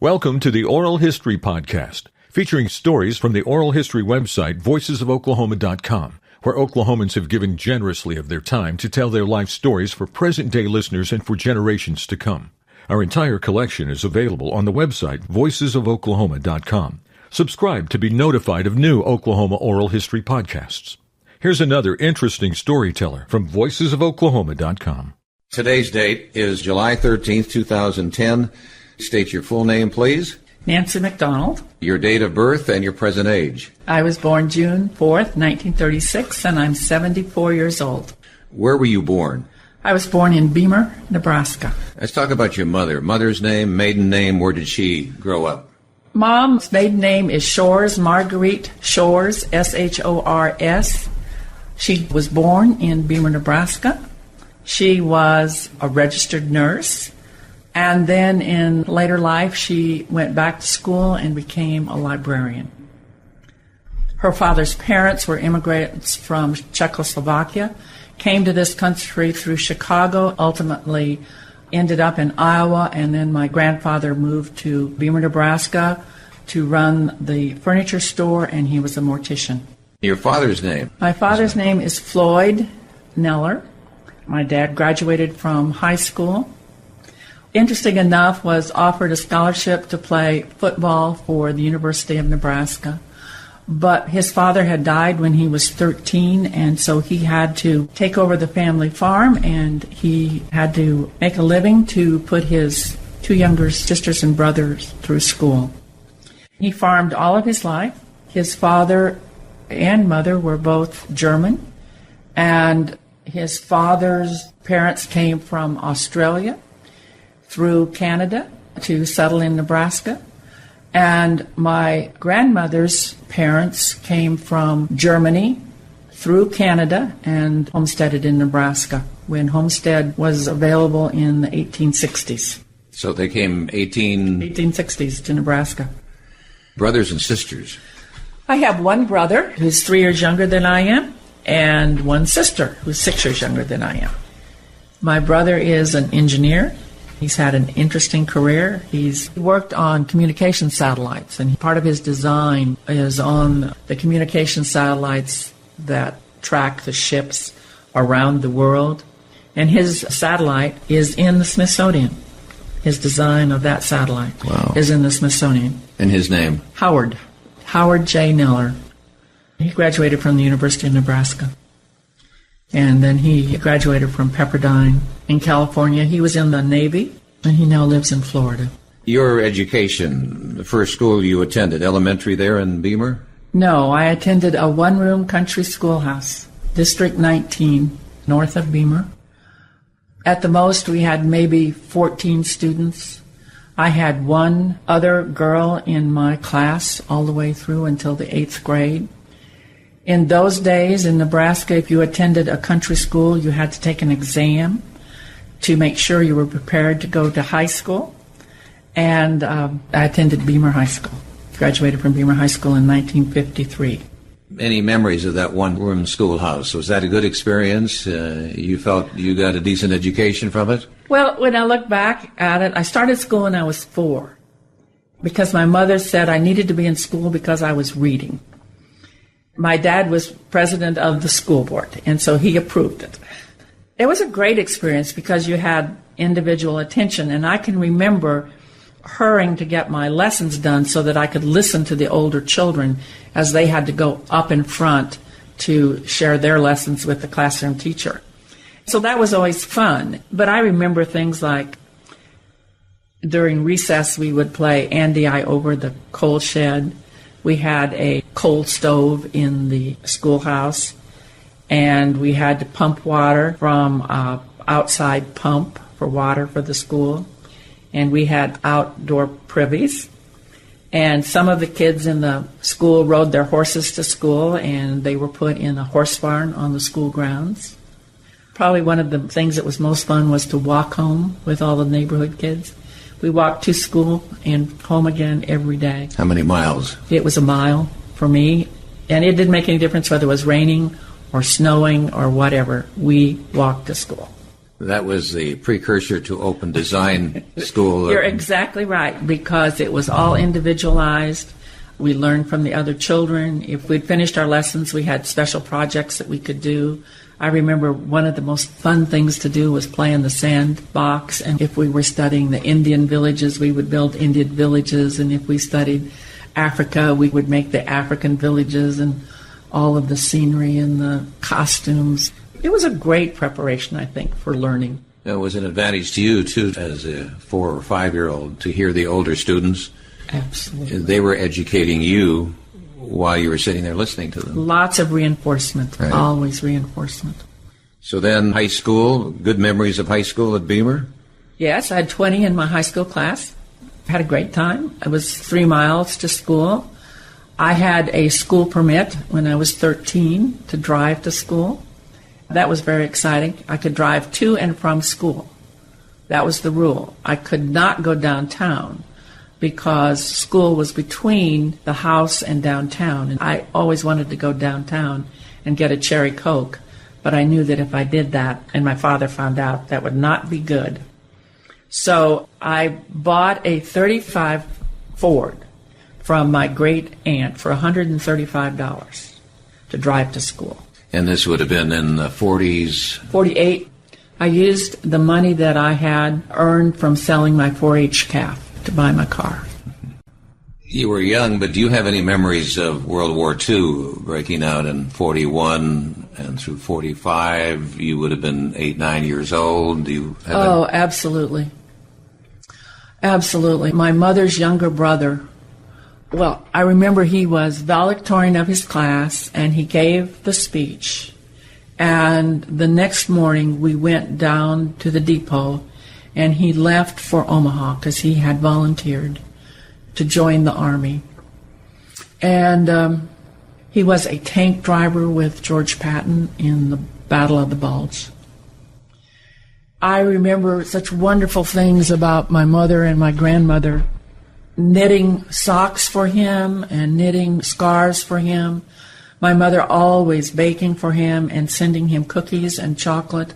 Welcome to the Oral History Podcast, featuring stories from the oral history website voicesofoklahoma.com, where Oklahomans have given generously of their time to tell their life stories for present-day listeners and for generations to come. Our entire collection is available on the website voicesofoklahoma.com. Subscribe to be notified of new Oklahoma oral history podcasts. Here's another interesting storyteller from voicesofoklahoma.com. Today's date is July 13th, 2010. State your full name, please. Nancy McDonald. Your date of birth and your present age. I was born June 4th, 1936, and I'm 74 years old. Where were you born? I was born in Beemer, Nebraska. Let's talk about your mother. Mother's name, maiden name, where did she grow up? Mom's maiden name is Shores, Marguerite Shores, S-H-O-R-S. She was born in Beemer, Nebraska. She was a registered nurse. And then in later life, she went back to school and became a librarian. Her father's parents were immigrants from Czechoslovakia, came to this country through Chicago, ultimately ended up in Iowa, and then my grandfather moved to Beemer, Nebraska to run the furniture store, and he was a mortician. Your father's name? My father's name is Floyd Neller. My dad graduated from high school. Interesting enough, was offered a scholarship to play football for the University of Nebraska. But his father had died when he was 13, and so he had to take over the family farm, and he had to make a living to put his two younger sisters and brothers through school. He farmed all of his life. His father and mother were both German, and his father's parents came from Australia through Canada to settle in Nebraska. And my grandmother's parents came from Germany through Canada and homesteaded in Nebraska when homestead was available in the 1860s. So they came 1860s to Nebraska. Brothers and sisters? I have one brother who's 3 years younger than I am, and one sister who's 6 years younger than I am. My brother is an engineer. He's had an interesting career. He's worked on communication satellites, and part of his design is on the communication satellites that track the ships around the world. And his satellite is in the Smithsonian. His design of that satellite is in the Smithsonian. And his name? Howard J. Neller. He graduated from the University of Nebraska. And then he graduated from Pepperdine in California. He was in the Navy, and he now lives in Florida. Your education, the first school you attended, elementary there in Beemer? No, I attended a one-room country schoolhouse, District 19, north of Beemer. At the most, we had maybe 14 students. I had one other girl in my class all the way through until the 8th grade. In those days in Nebraska, if you attended a country school, you had to take an exam to make sure you were prepared to go to high school. And I attended Beemer High School. Graduated from Beemer High School in 1953. Any memories of that one-room schoolhouse? Was that a good experience? You felt you got a decent education from it? Well, when I look back at it, I started school when I was 4 because my mother said I needed to be in school because I was reading. My dad was president of the school board, and so he approved it. It was a great experience because you had individual attention, and I can remember hurrying to get my lessons done so that I could listen to the older children as they had to go up in front to share their lessons with the classroom teacher. So that was always fun. But I remember things like during recess we would play Andy I over the coal shed. We had a coal stove in the schoolhouse, and we had to pump water from an outside pump for water for the school. And we had outdoor privies. And some of the kids in the school rode their horses to school, and they were put in a horse barn on the school grounds. Probably one of the things that was most fun was to walk home with all the neighborhood kids. We walked to school and home again every day. How many miles? It was a mile for me, and it didn't make any difference whether it was raining or snowing or whatever. We walked to school. That was the precursor to open design school. You're exactly right, because it was all individualized. We learned from the other children. If we'd finished our lessons, we had special projects that we could do. I remember one of the most fun things to do was play in the sandbox. And if we were studying the Indian villages, we would build Indian villages. And if we studied Africa, we would make the African villages and all of the scenery and the costumes. It was a great preparation, I think, for learning. It was an advantage to you, too, as a 4 or 5-year-old, to hear the older students. Absolutely. They were educating you while you were sitting there listening to them. Lots of reinforcement, right. Always reinforcement. So then high school, good memories of high school at Beemer? Yes, I had 20 in my high school class. Had a great time. It was 3 miles to school. I had a school permit when I was 13 to drive to school. That was very exciting. I could drive to and from school. That was the rule. I could not go downtown because school was between the house and downtown. And I always wanted to go downtown and get a cherry Coke, but I knew that if I did that and my father found out, that would not be good. So I bought a 35 Ford from my great aunt for $135 to drive to school. And this would have been in the 40s? 48. I used the money that I had earned from selling my 4-H calf to buy my car. You were young, but do you have any memories of World War II breaking out in 41 and through 45? You would have been 8, 9 years old. Do you have absolutely. Absolutely. My mother's younger brother, well, I remember he was valedictorian of his class, and he gave the speech. And the next morning, we went down to the depot, and he left for Omaha because he had volunteered to join the Army. And he was a tank driver with George Patton in the Battle of the Bulge. I remember such wonderful things about my mother and my grandmother, knitting socks for him and knitting scarves for him. My mother always baking for him and sending him cookies and chocolate.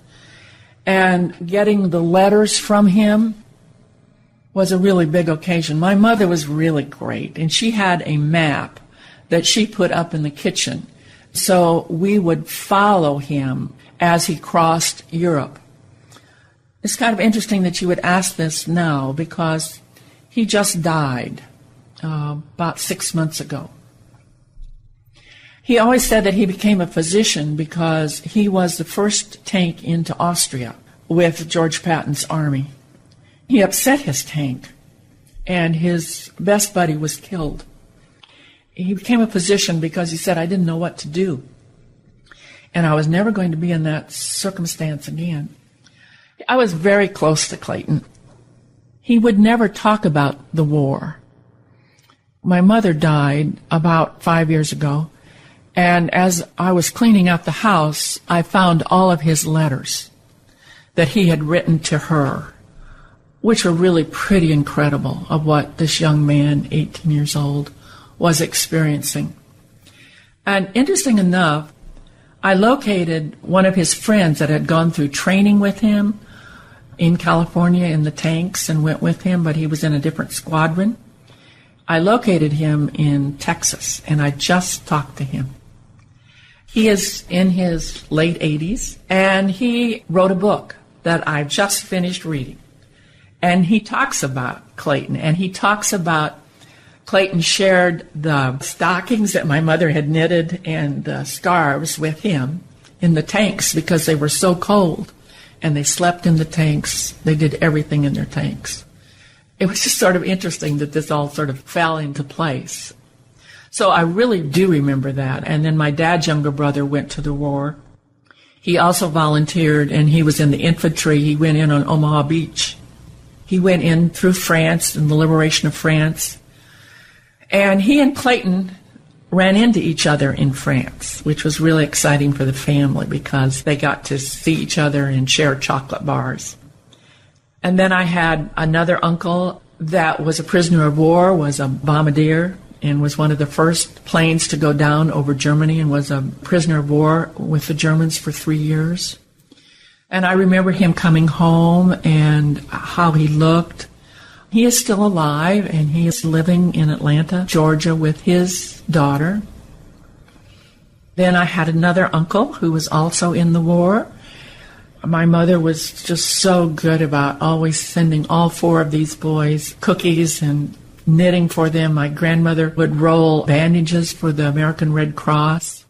And getting the letters from him was a really big occasion. My mother was really great, and she had a map that she put up in the kitchen. So we would follow him as he crossed Europe. It's kind of interesting that you would ask this now, because he just died about 6 months ago. He always said that he became a physician because he was the first tank into Austria with George Patton's army. He upset his tank, and his best buddy was killed. He became a physician because he said, I didn't know what to do, and I was never going to be in that circumstance again. I was very close to Clayton. He would never talk about the war. My mother died about 5 years ago, and as I was cleaning out the house, I found all of his letters that he had written to her, which were really pretty incredible of what this young man, 18 years old, was experiencing. And interesting enough, I located one of his friends that had gone through training with him in California in the tanks and went with him, but he was in a different squadron. I located him in Texas, and I just talked to him. He is in his late 80s, and he wrote a book that I've just finished reading. And he talks about Clayton, and he talks about Clayton shared the stockings that my mother had knitted and the scarves with him in the tanks because they were so cold, and they slept in the tanks. They did everything in their tanks. It was just sort of interesting that this all sort of fell into place. So I really do remember that. And then my dad's younger brother went to the war. He also volunteered, and he was in the infantry. He went in on Omaha Beach. He went in through France and the liberation of France. And he and Clayton ran into each other in France, which was really exciting for the family because they got to see each other and share chocolate bars. And then I had another uncle that was a prisoner of war, was a bombardier, and was one of the first planes to go down over Germany and was a prisoner of war with the Germans for 3 years. And I remember him coming home and how he looked. He is still alive, and he is living in Atlanta, Georgia, with his daughter. Then I had another uncle who was also in the war. My mother was just so good about always sending all four of these boys cookies and knitting for them. My grandmother would roll bandages for the American Red Cross.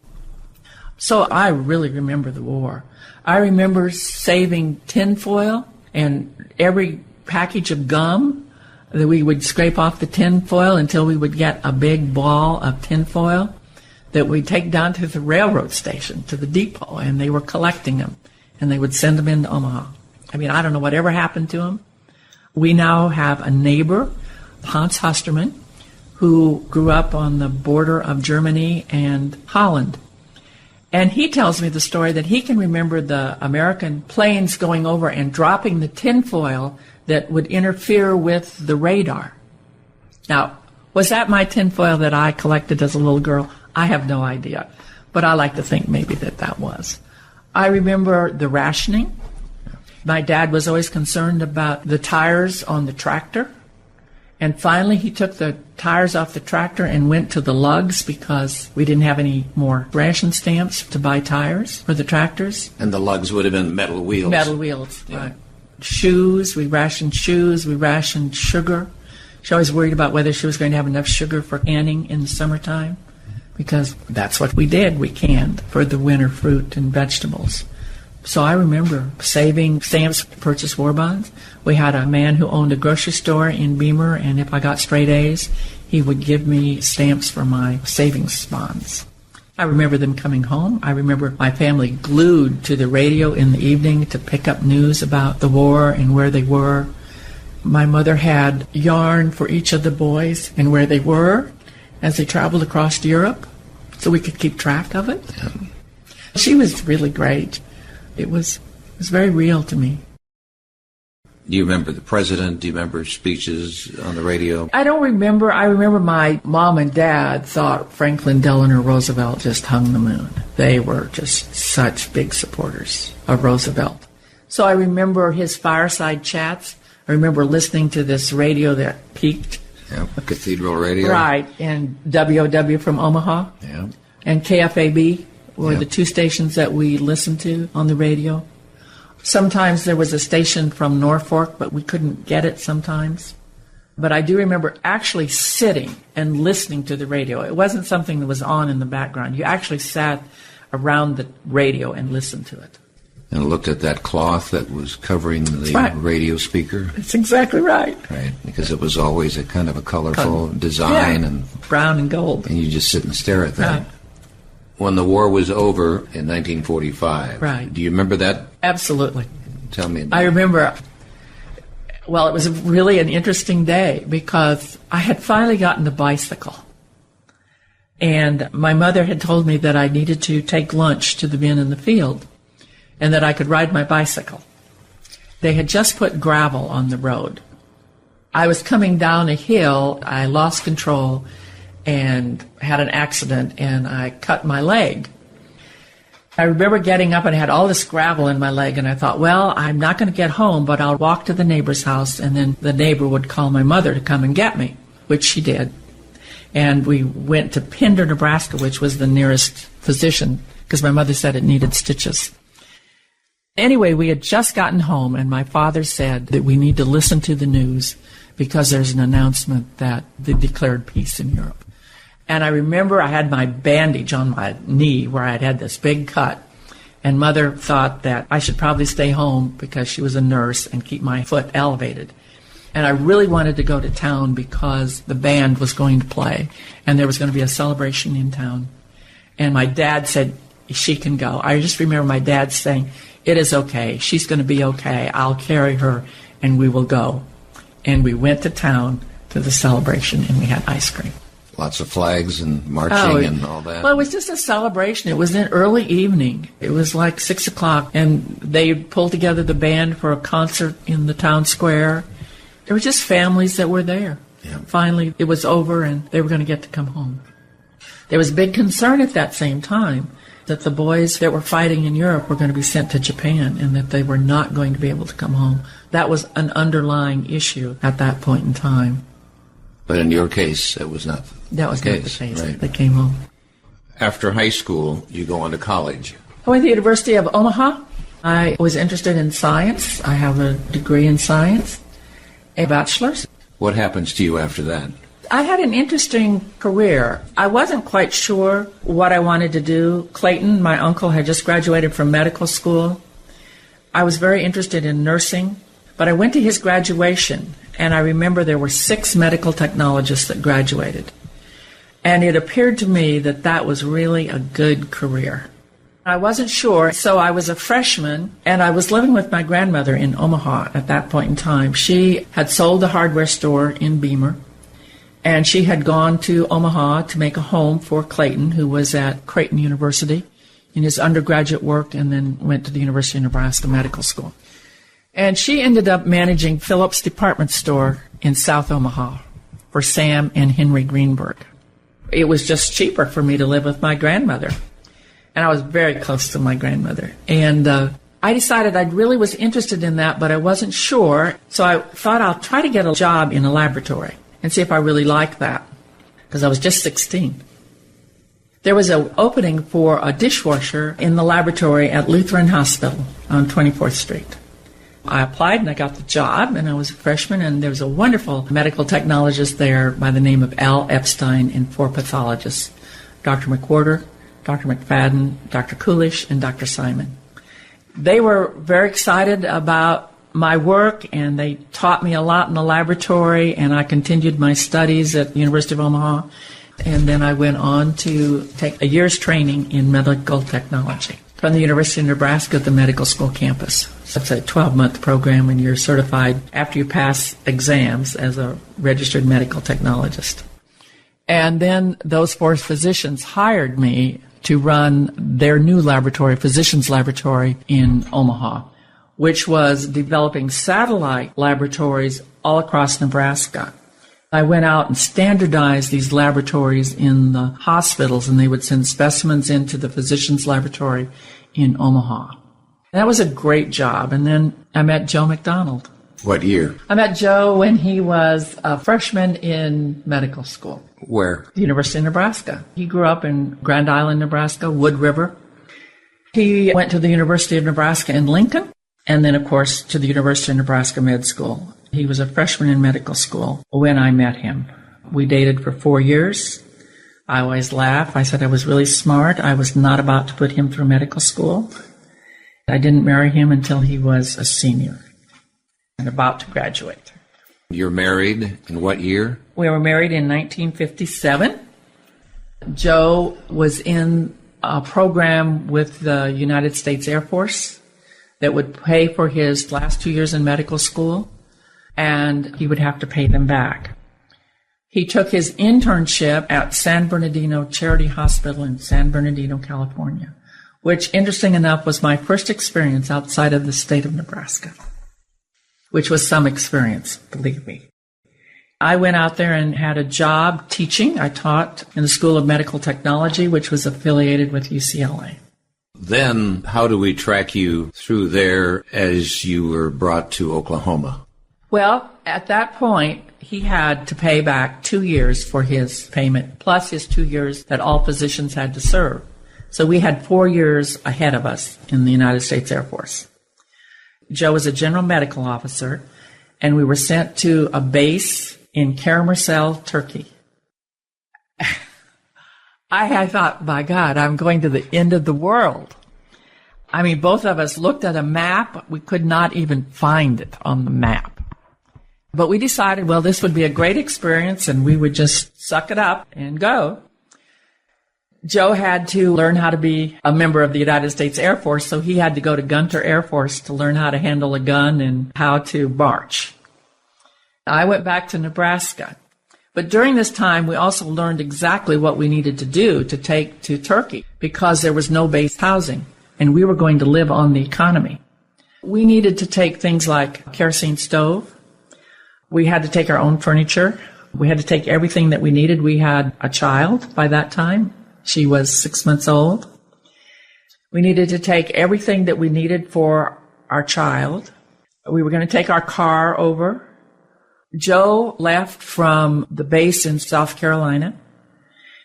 So I really remember the war. I remember saving tinfoil and every package of gum that we would scrape off the tinfoil until we would get a big ball of tinfoil that we'd take down to the railroad station, to the depot, and they were collecting them, and they would send them into Omaha. I mean, I don't know whatever happened to them. We now have a neighbor, Hans Husterman, who grew up on the border of Germany and Holland. And he tells me the story that he can remember the American planes going over and dropping the tinfoil that would interfere with the radar. Now, was that my tinfoil that I collected as a little girl? I have no idea, but I like to think maybe that was. I remember the rationing. My dad was always concerned about the tires on the tractor. And finally, he took the tires off the tractor and went to the lugs because we didn't have any more ration stamps to buy tires for the tractors. And the lugs would have been metal wheels. Metal wheels, yeah. Right. Shoes, we rationed sugar. She always worried about whether she was going to have enough sugar for canning in the summertime because that's what we did. We canned for the winter fruit and vegetables. So I remember saving stamps to purchase war bonds. We had a man who owned a grocery store in Beemer, and if I got straight A's, he would give me stamps for my savings bonds. I remember them coming home. I remember my family glued to the radio in the evening to pick up news about the war and where they were. My mother had yarn for each of the boys and where they were as they traveled across Europe, so we could keep track of it. Yeah. She was really great. It was very real to me. Do you remember the president? Do you remember speeches on the radio? I don't remember. I remember my mom and dad thought Franklin Delano Roosevelt just hung the moon. They were just such big supporters of Roosevelt. So I remember his fireside chats. I remember listening to this radio that peaked. Yeah, Cathedral Radio. Right, and WOW from Omaha. Yeah. And KFAB. Were the two stations that we listened to on the radio. Sometimes there was a station from Norfolk, but we couldn't get it sometimes. But I do remember actually sitting and listening to the radio. It wasn't something that was on in the background. You actually sat around the radio and listened to it. And looked at that cloth that was covering the radio speaker. That's exactly right. Right, because it was always a kind of a colorful design. And brown and gold. And you just sit and stare at that. Right. When the war was over in 1945. Right. Do you remember that? Absolutely. Tell me about I remember, well, it was really an interesting day because I had finally gotten the bicycle. And my mother had told me that I needed to take lunch to the men in the field and that I could ride my bicycle. They had just put gravel on the road. I was coming down a hill. I lost control and had an accident, and I cut my leg. I remember getting up and I had all this gravel in my leg, and I thought, well, I'm not going to get home, but I'll walk to the neighbor's house, and then the neighbor would call my mother to come and get me, which she did. And we went to Pender, Nebraska, which was the nearest physician, because my mother said it needed stitches. Anyway, we had just gotten home, and my father said that we need to listen to the news because there's an announcement that they declared peace in Europe. And I remember I had my bandage on my knee where I'd had this big cut. And Mother thought that I should probably stay home because she was a nurse and keep my foot elevated. And I really wanted to go to town because the band was going to play and there was going to be a celebration in town. And my dad said, she can go. I just remember my dad saying, it is okay. She's going to be okay. I'll carry her and we will go. And we went to town to the celebration and we had ice cream. Lots of flags and marching and all that. Well, it was just a celebration. It was an early evening. It was like 6 o'clock, and they pulled together the band for a concert in the town square. There were just families that were there. Yeah. Finally, it was over, and they were going to get to come home. There was big concern at that same time that the boys that were fighting in Europe were going to be sent to Japan and that they were not going to be able to come home. That was an underlying issue at that point in time. But in your case, it was not That was the not case. the case. Right. They came home. After high school, you go on to college. I went to the University of Omaha. I was interested in science. I have a degree in science, a bachelor's. What happens to you after that? I had an interesting career. I wasn't quite sure what I wanted to do. Clayton, my uncle, had just graduated from medical school. I was very interested in nursing, but I went to his graduation, and I remember there were 6 medical technologists that graduated. And it appeared to me that that was really a good career. I wasn't sure, so I was a freshman, and I was living with my grandmother in Omaha at that point in time. She had sold the hardware store in Beemer, and she had gone to Omaha to make a home for Clayton, who was at Creighton University in his undergraduate work and then went to the University of Nebraska Medical School. And she ended up managing Phillips Department Store in South Omaha for Sam and Henry Greenberg. It was just cheaper for me to live with my grandmother. And I was very close to my grandmother. And I decided I really was interested in that, but I wasn't sure. So I thought I'll try to get a job in a laboratory and see if I really like that, because I was just 16. There was an opening for a dishwasher in the laboratory at Lutheran Hospital on 24th Street. I applied and I got the job, and I was a freshman, and there was a wonderful medical technologist there by the name of Al Epstein and 4 pathologists, Dr. McWhorter, Dr. McFadden, Dr. Coolish, and Dr. Simon. They were very excited about my work, and they taught me a lot in the laboratory, and I continued my studies at the University of Omaha, and then I went on to take a year's training in medical technology from the University of Nebraska at the medical school campus. So it's a 12-month program, and you're certified after you pass exams as a registered medical technologist. And then those 4 physicians hired me to run their new laboratory, physicians' laboratory in Omaha, which was developing satellite laboratories all across Nebraska. I went out and standardized these laboratories in the hospitals, and they would send specimens into the physician's laboratory in Omaha. That was a great job. And then I met Joe McDonald. What year? I met Joe when he was a freshman in medical school. Where? The University of Nebraska. He grew up in Grand Island, Nebraska, Wood River. He went to the University of Nebraska in Lincoln, and then, of course, to the University of Nebraska Med School. He was a freshman in medical school when I met him. We dated for 4 years. I always laugh. I said I was really smart. I was not about to put him through medical school. I didn't marry him until he was a senior and about to graduate. You're married in what year? We were married in 1957. Joe was in a program with the United States Air Force that would pay for his last 2 years in medical school, and he would have to pay them back. He took his internship at San Bernardino Charity Hospital in San Bernardino, California, which, interesting enough, was my first experience outside of the state of Nebraska, which was some experience, believe me. I went out there and had a job teaching. I taught in the School of Medical Technology, which was affiliated with UCLA. Then, how do we track you through there as you were brought to Oklahoma? Well, at that point, he had to pay back 2 years for his payment, plus his 2 years that all physicians had to serve. So we had 4 years ahead of us in the United States Air Force. Joe was a general medical officer, and we were sent to a base in Karamursel, Turkey. I thought, by God, I'm going to the end of the world. I mean, both of us looked at a map. We could not even find it on the map. But we decided, well, this would be a great experience, and we would just suck it up and go. Joe had to learn how to be a member of the United States Air Force, so he had to go to Gunter Air Force to learn how to handle a gun and how to march. I went back to Nebraska. But during this time, we also learned exactly what we needed to do to take to Turkey, because there was no base housing, and we were going to live on the economy. We needed to take things like kerosene stove. We had to take our own furniture. We had to take everything that we needed. We had a child by that time. She was 6 months old. We needed to take everything that we needed for our child. We were going to take our car over. Joe left from the base in South Carolina,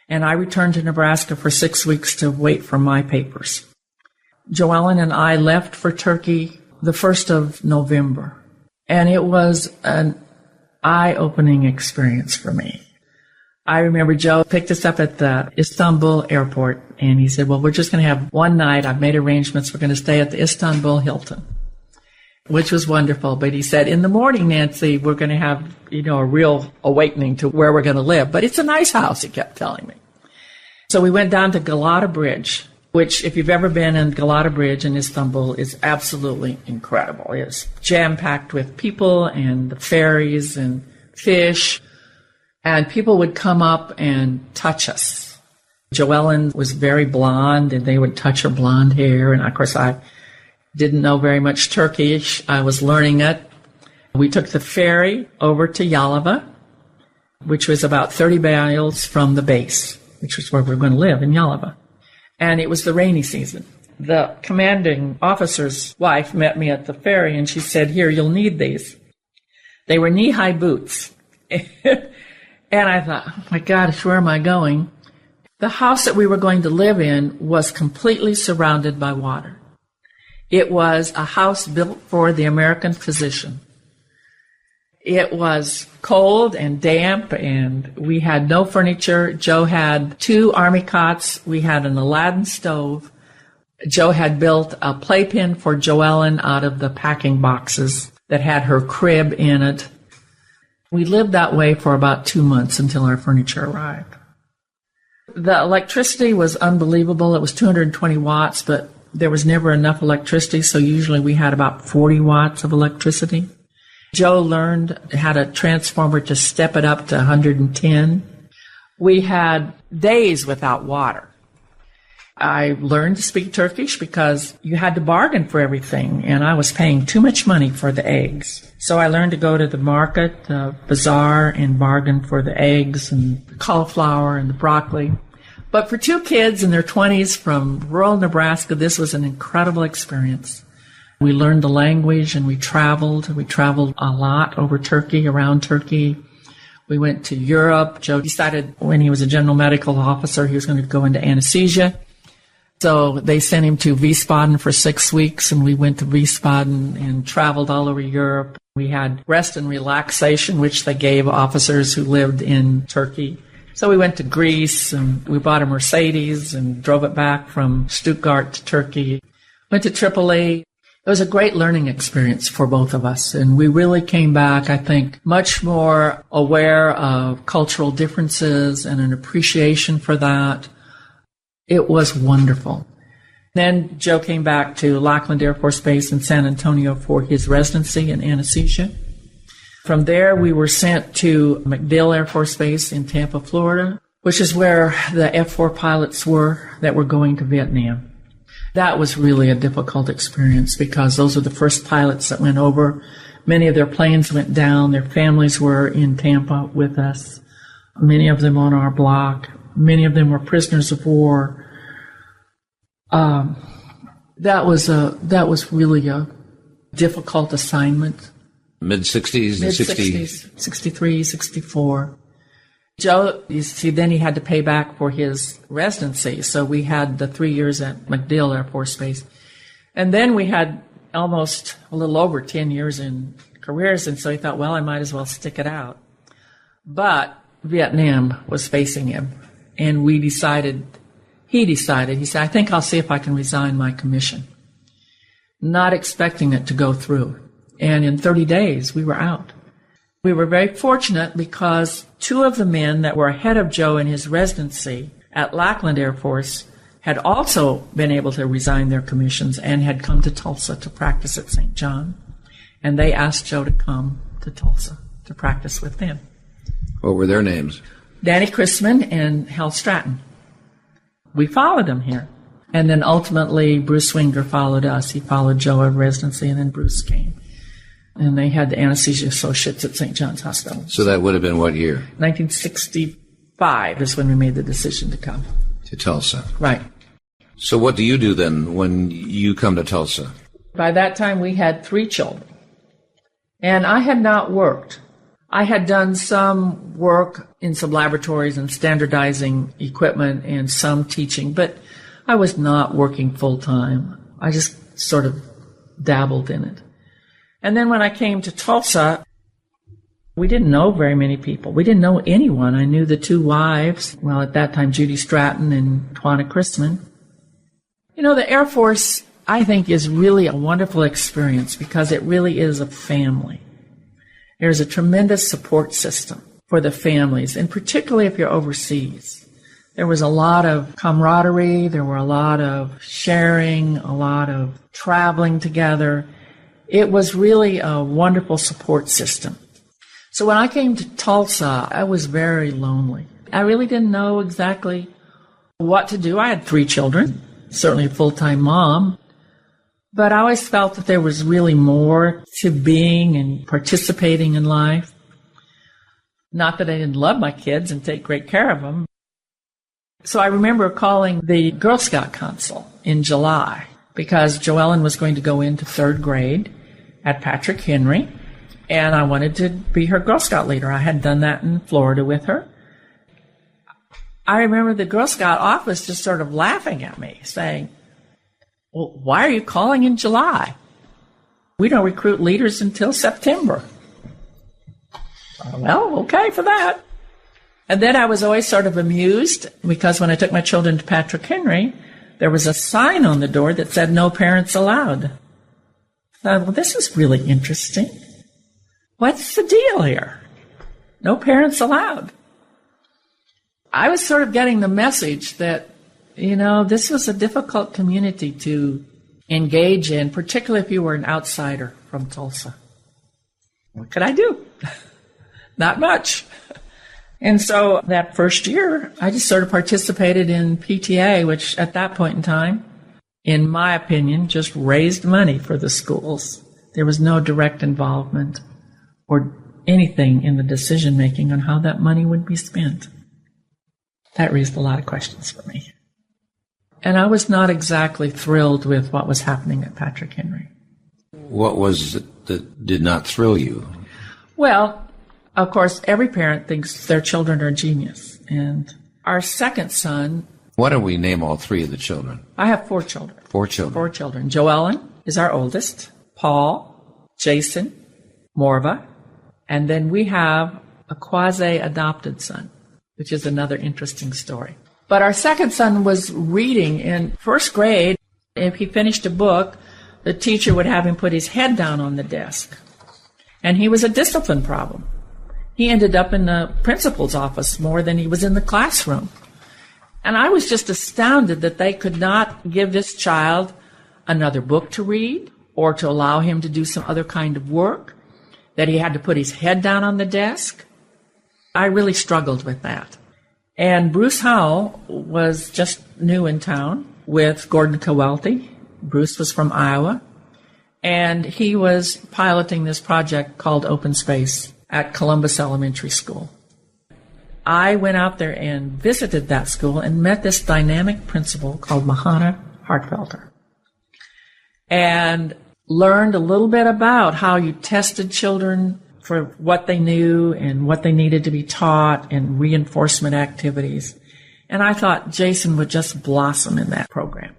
and I returned to Nebraska for 6 weeks to wait for my papers. Joellen and I left for Turkey the 1st of November, and it was an eye-opening experience for me. I remember Joe picked us up at the Istanbul airport, and he said, well, we're just going to have one night. I've made arrangements. We're going to stay at the Istanbul Hilton, which was wonderful. But he said, in the morning, Nancy, we're going to have, a real awakening to where we're going to live. But it's a nice house, he kept telling me. So we went down to Galata Bridge, which, if you've ever been in Galata Bridge in Istanbul, is absolutely incredible. It's jam-packed with people and the ferries and fish. And people would come up and touch us. Joellen was very blonde, and they would touch her blonde hair. And, of course, I didn't know very much Turkish. I was learning it. We took the ferry over to Yalova, which was about 30 miles from the base, which was where we were going to live, in Yalova. And it was the rainy season. The commanding officer's wife met me at the ferry, and she said, here, you'll need these. They were knee-high boots. And I thought, oh, my gosh, where am I going? The house that we were going to live in was completely surrounded by water. It was a house built for the American physician. It was cold and damp, and we had no furniture. Joe had 2 army cots. We had an Aladdin stove. Joe had built a playpen for Joellen out of the packing boxes that had her crib in it. We lived that way for about 2 months until our furniture arrived. The electricity was unbelievable. It was 220 watts, but there was never enough electricity, so usually we had about 40 watts of electricity. Joe learned how to transformer to step it up to 110. We had days without water. I learned to speak Turkish because you had to bargain for everything, and I was paying too much money for the eggs. So I learned to go to the market, the bazaar, and bargain for the eggs and the cauliflower and the broccoli. But for 2 kids in their 20s from rural Nebraska, this was an incredible experience. We learned the language, and we traveled. We traveled a lot over Turkey, around Turkey. We went to Europe. Joe decided when he was a general medical officer, he was going to go into anesthesia. So they sent him to Wiesbaden for 6 weeks, and we went to Wiesbaden and traveled all over Europe. We had rest and relaxation, which they gave officers who lived in Turkey. So we went to Greece, and we bought a Mercedes and drove it back from Stuttgart to Turkey. Went to Tripoli. It was a great learning experience for both of us, and we really came back, I think, much more aware of cultural differences and an appreciation for that. It was wonderful. Then Joe came back to Lackland Air Force Base in San Antonio for his residency in anesthesia. From there, we were sent to MacDill Air Force Base in Tampa, Florida, which is where the F-4 pilots were that were going to Vietnam. That was really a difficult experience because those were the first pilots that went over. Many of their planes went down. Their families were in Tampa with us, many of them on our block. Many of them were prisoners of war. That was really a difficult assignment. Mid-60s? Mid-60s, 63, 64. Joe, you see, then he had to pay back for his residency. So we had the 3 years at MacDill Air Force Base. And then we had almost a little over 10 years in careers. And so he thought, well, I might as well stick it out. But Vietnam was facing him. And he said, I think I'll see if I can resign my commission. Not expecting it to go through. And in 30 days, we were out. We were very fortunate because 2 of the men that were ahead of Joe in his residency at Lackland Air Force had also been able to resign their commissions and had come to Tulsa to practice at St. John. And they asked Joe to come to Tulsa to practice with them. What were their names? Danny Chrisman and Hal Stratton. We followed them here. And then ultimately, Bruce Winger followed us. He followed Joe at residency, and then Bruce came. And they had the anesthesia associates at St. John's Hospital. So that would have been what year? 1965 is when we made the decision to come. To Tulsa. Right. So what do you do then when you come to Tulsa? By that time, we had 3 children. And I had not worked. I had done some work in some laboratories and standardizing equipment and some teaching, but I was not working full-time. I just sort of dabbled in it. And then when I came to Tulsa, we didn't know very many people. We didn't know anyone. I knew the 2 wives, well, at that time, Judy Stratton and Twana Chrisman. You know, the Air Force, I think, is really a wonderful experience because it really is a family. There's a tremendous support system for the families, and particularly if you're overseas. There was a lot of camaraderie, there were a lot of sharing, a lot of traveling together. It was really a wonderful support system. So when I came to Tulsa, I was very lonely. I really didn't know exactly what to do. I had 3 children, certainly a full-time mom. But I always felt that there was really more to being and participating in life. Not that I didn't love my kids and take great care of them. So I remember calling the Girl Scout Council in July because Joellen was going to go into 3rd grade at Patrick Henry, and I wanted to be her Girl Scout leader. I had done that in Florida with her. I remember the Girl Scout office just sort of laughing at me, saying, "Well, why are you calling in July? We don't recruit leaders until September." Well, okay for that. And then I was always sort of amused because when I took my children to Patrick Henry, there was a sign on the door that said "No parents allowed." I thought, well, this is really interesting. What's the deal here? No parents allowed. I was sort of getting the message that, you know, this was a difficult community to engage in, particularly if you were an outsider from Tulsa. What could I do? Not much. And so that first year, I just sort of participated in PTA, which at that point in time, in my opinion, just raised money for the schools. There was no direct involvement or anything in the decision-making on how that money would be spent. That raised a lot of questions for me. And I was not exactly thrilled with what was happening at Patrick Henry. What was it that did not thrill you? Well, of course, every parent thinks their children are genius. And our second son... Why don't we name all 3 of the children? I have 4 children. 4 children. 4 children. Joellen is our oldest. Paul, Jason, Morva. And then we have a quasi-adopted son, which is another interesting story. But our second son was reading in 1st grade. If he finished a book, the teacher would have him put his head down on the desk. And he was a discipline problem. He ended up in the principal's office more than he was in the classroom. And I was just astounded that they could not give this child another book to read or to allow him to do some other kind of work, that he had to put his head down on the desk. I really struggled with that. And Bruce Howell was just new in town with Gordon Kowalty. Bruce was from Iowa. And he was piloting this project called Open Space at Columbus Elementary School. I went out there and visited that school and met this dynamic principal called Mahana Hartfelter and learned a little bit about how you tested children for what they knew and what they needed to be taught and reinforcement activities. And I thought Jason would just blossom in that program.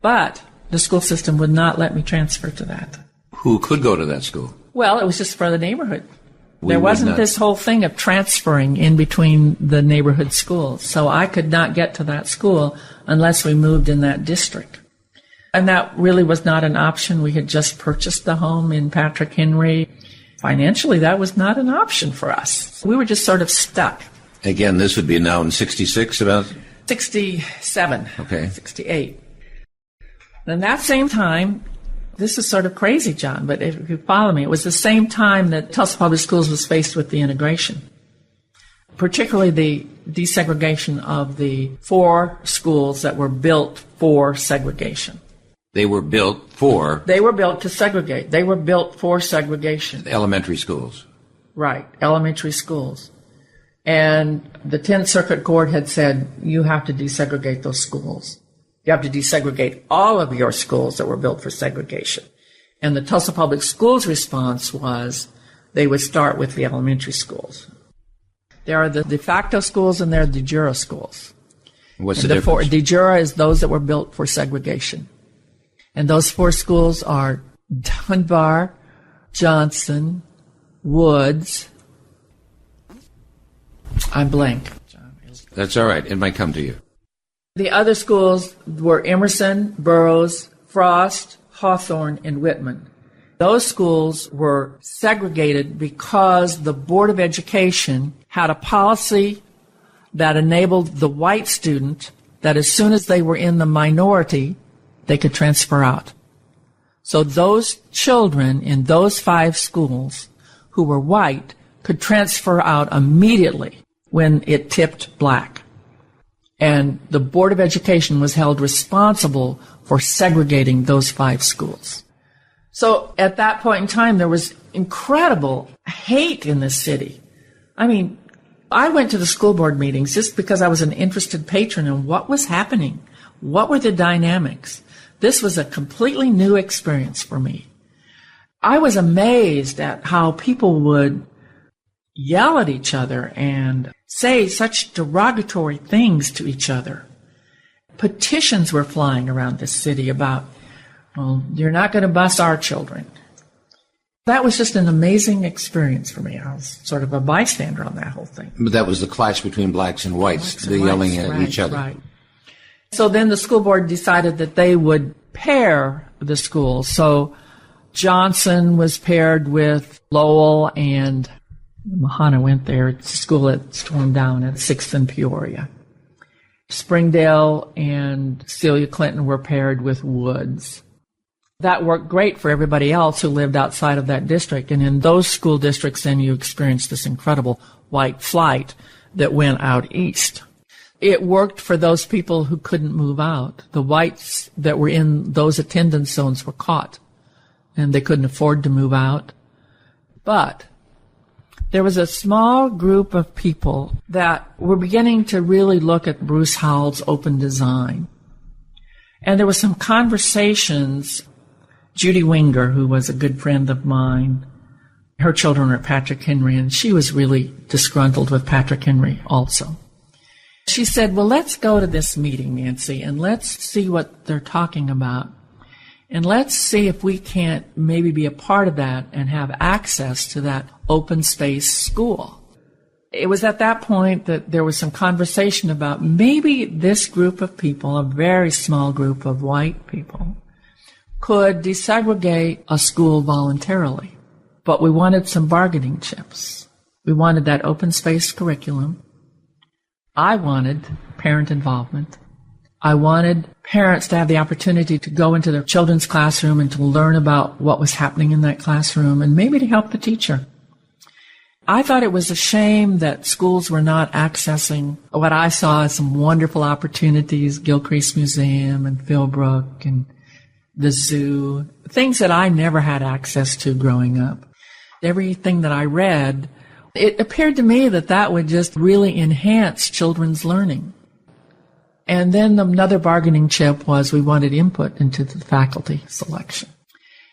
But the school system would not let me transfer to that. Who could go to that school? Well, it was just for the neighborhood. There wasn't this whole thing of transferring in between the neighborhood schools. So I could not get to that school unless we moved in that district. And that really was not an option. We had just purchased the home in Patrick Henry. Financially, that was not an option for us. We were just sort of stuck. Again, this would be now in 66, about? 67. Okay. 68. And that same time, this is sort of crazy, John, but if you follow me, it was the same time that Tulsa Public Schools was faced with the integration, particularly the desegregation of the 4 schools that were built for segregation. They were built for? They were built to segregate. They were built for segregation. Elementary schools. Right, elementary schools. And the 10th Circuit Court had said, you have to desegregate those schools. You have to desegregate all of your schools that were built for segregation. And the Tulsa Public Schools response was they would start with the elementary schools. There are the de facto schools and there are the de jure schools. What's the difference? De jure is those that were built for segregation. And those 4 schools are Dunbar, Johnson, Woods. I'm blank. That's all right. It might come to you. The other schools were Emerson, Burroughs, Frost, Hawthorne, and Whitman. Those schools were segregated because the Board of Education had a policy that enabled the white student that as soon as they were in the minority, they could transfer out. So those children in those 5 schools who were white could transfer out immediately when it tipped black. And the Board of Education was held responsible for segregating those 5 schools. So at that point in time, there was incredible hate in this city. I mean, I went to the school board meetings just because I was an interested patron in what was happening. What were the dynamics? This was a completely new experience for me. I was amazed at how people would yell at each other and say such derogatory things to each other. Petitions were flying around this city about, well, you're not going to bus our children. That was just an amazing experience for me. I was sort of a bystander on that whole thing. But that was the clash between blacks and whites, the yelling at each other. Right. So then the school board decided that they would pair the schools. So Johnson was paired with Lowell, and Mahana went there. It's a school that stormed down at 6th and Peoria. Springdale and Celia Clinton were paired with Woods. That worked great for everybody else who lived outside of that district. And in those school districts, then you experienced this incredible white flight that went out east. It worked for those people who couldn't move out. The whites that were in those attendance zones were caught, and they couldn't afford to move out. But there was a small group of people that were beginning to really look at Bruce Howell's open design. And there were some conversations. Judy Winger, who was a good friend of mine, her children are Patrick Henry, and she was really disgruntled with Patrick Henry also. She said, well, let's go to this meeting, Nancy, and let's see what they're talking about. And let's see if we can't maybe be a part of that and have access to that open space school. It was at that point that there was some conversation about maybe this group of people, a very small group of white people, could desegregate a school voluntarily. But we wanted some bargaining chips. We wanted that open space curriculum. I wanted parent involvement. I wanted parents to have the opportunity to go into their children's classroom and to learn about what was happening in that classroom and maybe to help the teacher. I thought it was a shame that schools were not accessing what I saw as some wonderful opportunities, Gilcrease Museum and Philbrook and the zoo, things that I never had access to growing up. Everything that I read, it appeared to me that that would just really enhance children's learning. And then another bargaining chip was we wanted input into the faculty selection.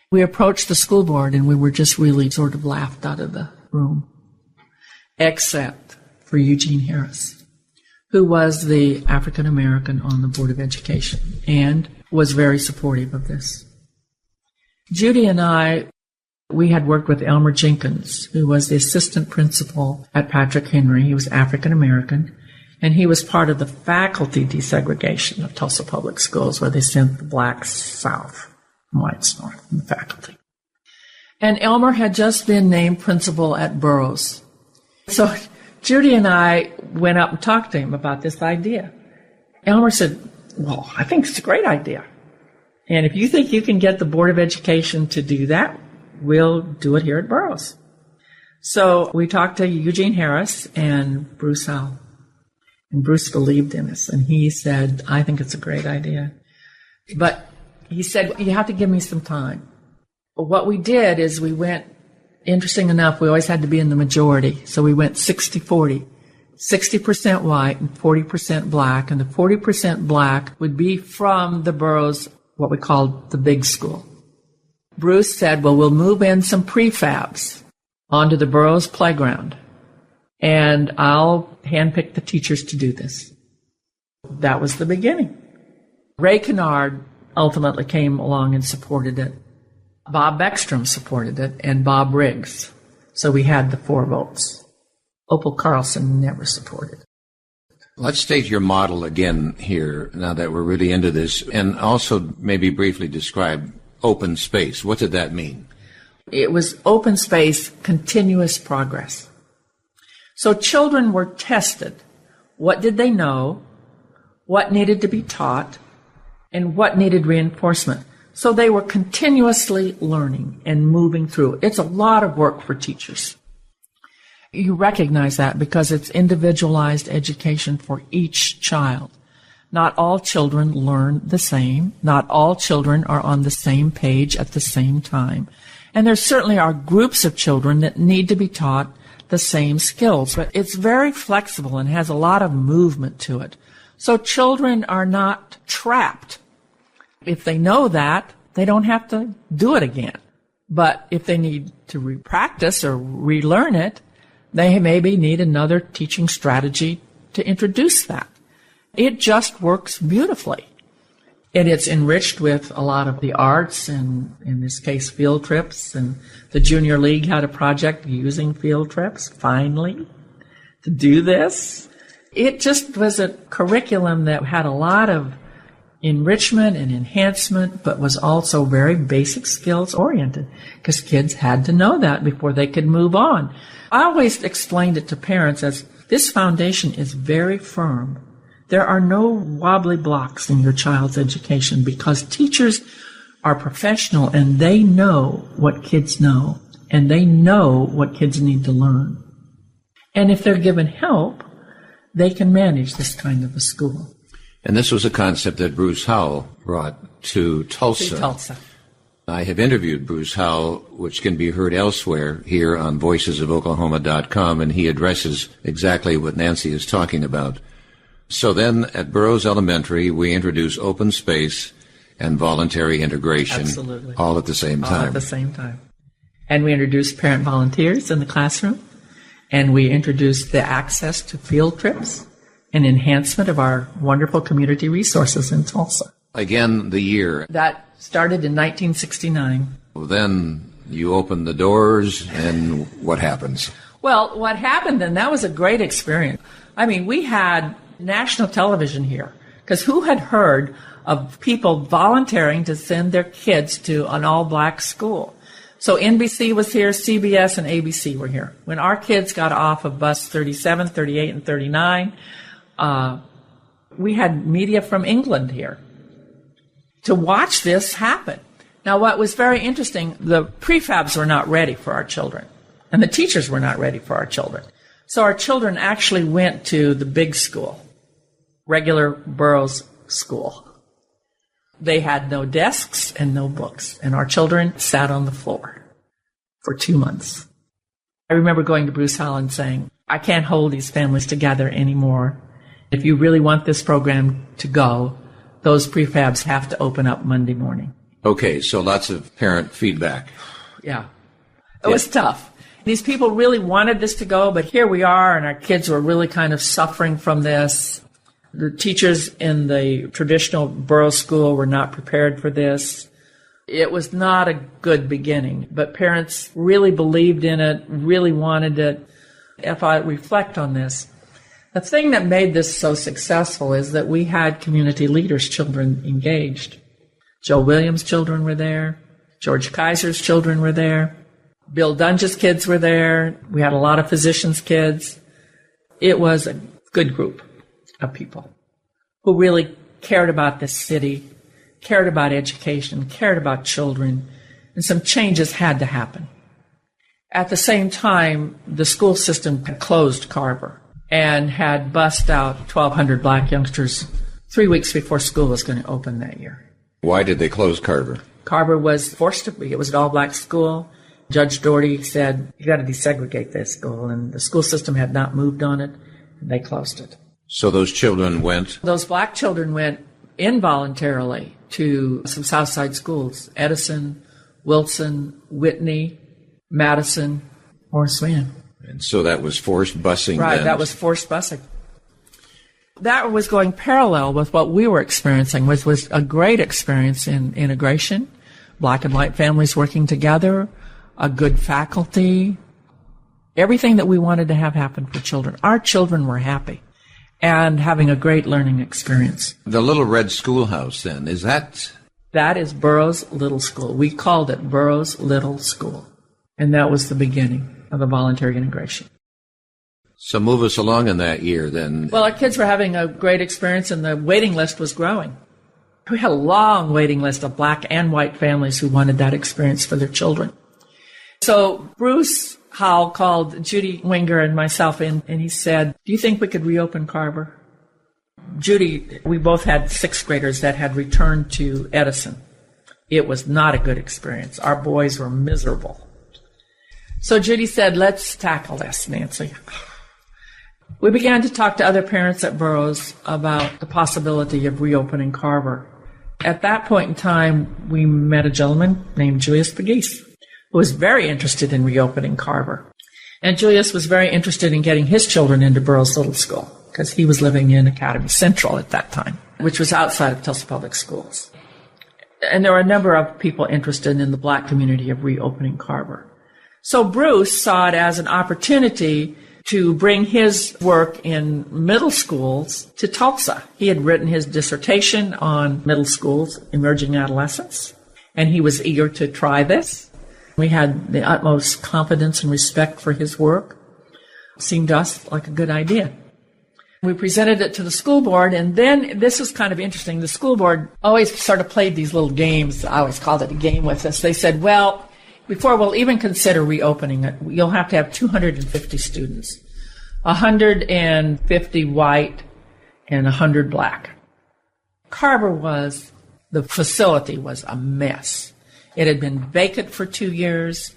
We approached the school board and we were just really sort of laughed out of the room, except for Eugene Harris, who was the African American on the Board of Education and was very supportive of this. Judy and I, we had worked with Elmer Jenkins, who was the assistant principal at Patrick Henry. He was African American, and he was part of the faculty desegregation of Tulsa Public Schools, where they sent the blacks south and whites north in the faculty. And Elmer had just been named principal at Burroughs. So Judy and I went up and talked to him about this idea. Elmer said, well, I think it's a great idea. And if you think you can get the Board of Education to do that, we'll do it here at Burroughs. So we talked to Eugene Harris and Bruce Howell. And Bruce believed in us. And he said, I think it's a great idea. But he said, you have to give me some time. But what we did is we went, interesting enough, we always had to be in the majority. So we went 60-40. 60% white and 40% black, and the 40% black would be from the Burroughs, what we called the big school. Bruce said, well, we'll move in some prefabs onto the Burroughs playground, and I'll handpick the teachers to do this. That was the beginning. Ray Kennard ultimately came along and supported it. Bob Beckstrom supported it, and Bob Riggs. So we had the 4 votes. Opal Carlson never supported. Let's state your model again here, now that we're really into this, and also maybe briefly describe open space. What did that mean? It was open space, continuous progress. So children were tested. What did they know? What needed to be taught? And what needed reinforcement? So they were continuously learning and moving through. It's a lot of work for teachers. You recognize that because it's individualized education for each child. Not all children learn the same. Not all children are on the same page at the same time. And there certainly are groups of children that need to be taught the same skills. But it's very flexible and has a lot of movement to it. So children are not trapped. If they know that, they don't have to do it again. But if they need to practice or relearn it, they maybe need another teaching strategy to introduce that. It just works beautifully. And it's enriched with a lot of the arts, and in this case, field trips. And the Junior League had a project using field trips, finally, to do this. It just was a curriculum that had a lot of enrichment and enhancement, but was also very basic skills oriented, because kids had to know that before they could move on. I always explained it to parents as this foundation is very firm. There are no wobbly blocks in your child's education because teachers are professional and they know what kids know and they know what kids need to learn. And if they're given help, they can manage this kind of a school. And this was a concept that Bruce Howell brought to Tulsa. I have interviewed Bruce Howell, which can be heard elsewhere here on voicesofoklahoma.com, and he addresses exactly what Nancy is talking about. So then at Burroughs Elementary, we introduce open space and voluntary integration. Absolutely. All at the same time. All at the same time. And we introduced parent volunteers in the classroom, and we introduced the access to field trips and enhancement of our wonderful community resources in Tulsa. Again, the year. That started in 1969. Then you open the doors, and what happens? Well, what happened then, that was a great experience. I mean, we had national television here, because who had heard of people volunteering to send their kids to an all-black school? So NBC was here, CBS and ABC were here. When our kids got off of bus 37, 38, and 39, we had media from England here to watch this happen. Now, what was very interesting, the prefabs were not ready for our children, and the teachers were not ready for our children. So our children actually went to the big school, regular Burroughs school. They had no desks and no books, and our children sat on the floor for 2 months. I remember going to Bruce Howell and saying, I can't hold these families together anymore. If you really want this program to go, those prefabs have to open up Monday morning. Okay, so lots of parent feedback. Yeah. It was tough. These people really wanted this to go, but here we are, and our kids were really kind of suffering from this. The teachers in the traditional Burroughs school were not prepared for this. It was not a good beginning, but parents really believed in it, really wanted it. If I reflect on this, the thing that made this so successful is that we had community leaders' children engaged. Joe Williams' children were there. George Kaiser's children were there. Bill Dunge's kids were there. We had a lot of physicians' kids. It was a good group of people who really cared about the city, cared about education, cared about children, and some changes had to happen. At the same time, the school system had closed Carver and had bussed out 1,200 black youngsters 3 weeks before school was going to open that year. Why did they close Carver? Carver was forced to be. It was an all-black school. Judge Doherty said, you got to desegregate this school, and the school system had not moved on it. They closed it. So those children went? Those black children went involuntarily to some Southside schools, Edison, Wilson, Whitney, Madison, Horace Mann. And so that was forced busing. Right, then. that was forced busing. That was going parallel with what we were experiencing, which was a great experience in integration, black and white families working together, a good faculty, everything that we wanted to have happen for children. Our children were happy and having a great learning experience. The Little Red Schoolhouse, then, is that? That is Burroughs Little School. We called it Burroughs Little School. And that was the beginning of the voluntary integration. So move us along in that year, then. Well, our kids were having a great experience, and the waiting list was growing. We had a long waiting list of black and white families who wanted that experience for their children. So Bruce Howell called Judy Winger and myself in, and he said, "Do you think we could reopen Carver?" Judy, we both had sixth graders that had returned to Edison. It was not a good experience. Our boys were miserable. So Judy said, "Let's tackle this, Nancy." We began to talk to other parents at Burroughs about the possibility of reopening Carver. At that point in time, we met a gentleman named Julius Pegues, who was very interested in reopening Carver. And Julius was very interested in getting his children into Burroughs Little School, because he was living in Academy Central at that time, which was outside of Tulsa Public Schools. And there were a number of people interested in the black community of reopening Carver. So Bruce saw it as an opportunity to bring his work in middle schools to Tulsa. He had written his dissertation on middle schools, emerging adolescents, and he was eager to try this. We had the utmost confidence and respect for his work. It seemed to us like a good idea. We presented it to the school board, and then this was kind of interesting. The school board always sort of played these little games. I always called it a game with us. They said, well, before we'll even consider reopening it, you'll have to have 250 students, 150 white and 100 black. Carver the facility was a mess. It had been vacant for 2 years.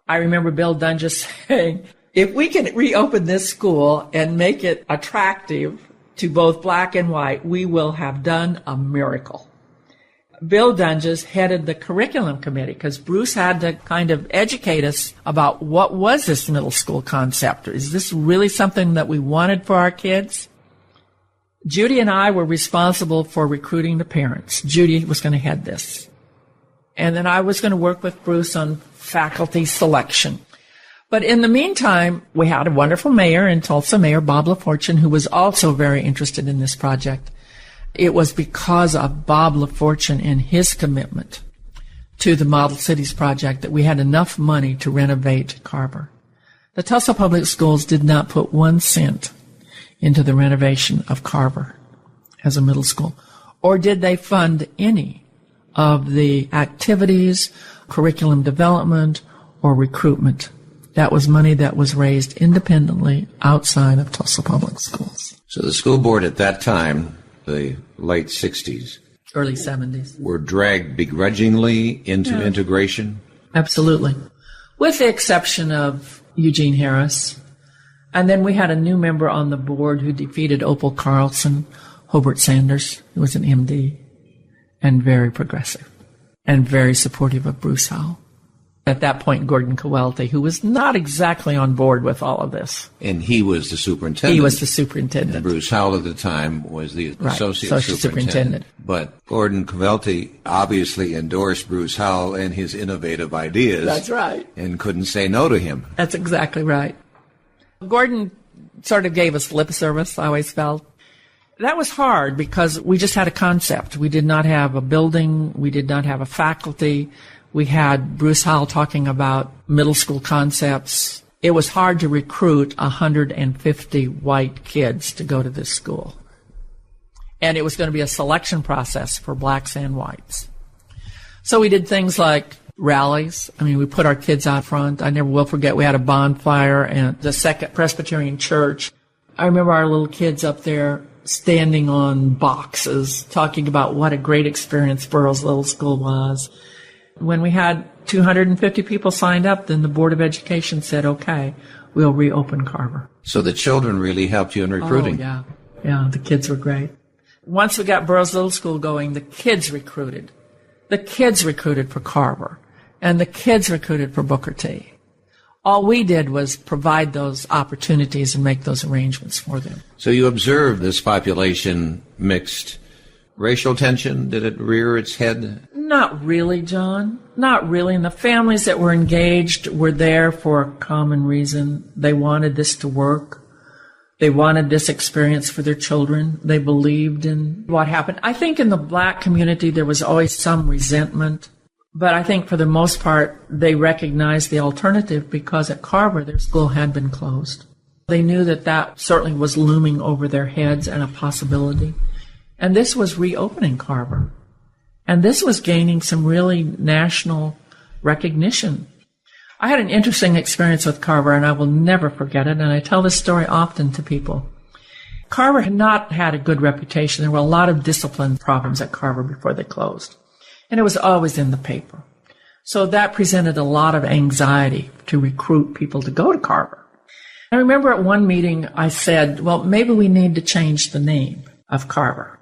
I remember Bill Dunges saying, if we can reopen this school and make it attractive to both black and white, we will have done a miracle. Bill Dunges headed the curriculum committee because Bruce had to kind of educate us about what was this middle school concept. Is this really something that we wanted for our kids? Judy and I were responsible for recruiting the parents. Judy was going to head this. And then I was going to work with Bruce on faculty selection. But in the meantime, we had a wonderful mayor in Tulsa, Mayor Bob LaFortune, who was also very interested in this project. It was because of Bob LaFortune and his commitment to the Model Cities project that we had enough money to renovate Carver. The Tulsa Public Schools did not put 1 cent into the renovation of Carver as a middle school, or did they fund any of the activities, curriculum development, or recruitment. That was money that was raised independently outside of Tulsa Public Schools. So the school board at that time, the late 60s, early 70s, were dragged begrudgingly into integration? Absolutely. With the exception of Eugene Harris. And then we had a new member on the board who defeated Opal Carlson, Hobart Sanders, who was an MD, and very progressive and very supportive of Bruce Howell. At that point, Gordon Cowelty, who was not exactly on board with all of this. And he was the superintendent. He was the superintendent. And Bruce Howell at the time was the associate superintendent. But Gordon Cowelty obviously endorsed Bruce Howell and his innovative ideas. That's right. And couldn't say no to him. That's exactly right. Gordon sort of gave us lip service, I always felt. That was hard because we just had a concept. We did not have a building. We did not have a faculty. We had Bruce Howell talking about middle school concepts. It was hard to recruit 150 white kids to go to this school. And it was going to be a selection process for blacks and whites. So we did things like rallies. I mean, we put our kids out front. I never will forget, we had a bonfire at the Second Presbyterian Church. I remember our little kids up there standing on boxes, talking about what a great experience Burroughs Little School was. When we had 250 people signed up, then the Board of Education said, okay, we'll reopen Carver. So the children really helped you in recruiting. Oh, yeah. Yeah, the kids were great. Once we got Burroughs Little School going, the kids recruited. The kids recruited for Carver, and the kids recruited for Booker T. All we did was provide those opportunities and make those arrangements for them. So you observed this population mixed. Racial tension, did it rear its head? Not really, John. Not really. And the families that were engaged were there for a common reason. They wanted this to work. They wanted this experience for their children. They believed in what happened. I think in the black community there was always some resentment, but I think for the most part they recognized the alternative because at Carver their school had been closed. They knew that that certainly was looming over their heads and a possibility. And this was reopening Carver. And this was gaining some really national recognition. I had an interesting experience with Carver, and I will never forget it, and I tell this story often to people. Carver had not had a good reputation. There were a lot of discipline problems at Carver before they closed. And it was always in the paper. So that presented a lot of anxiety to recruit people to go to Carver. I remember at one meeting I said, well, maybe we need to change the name of Carver.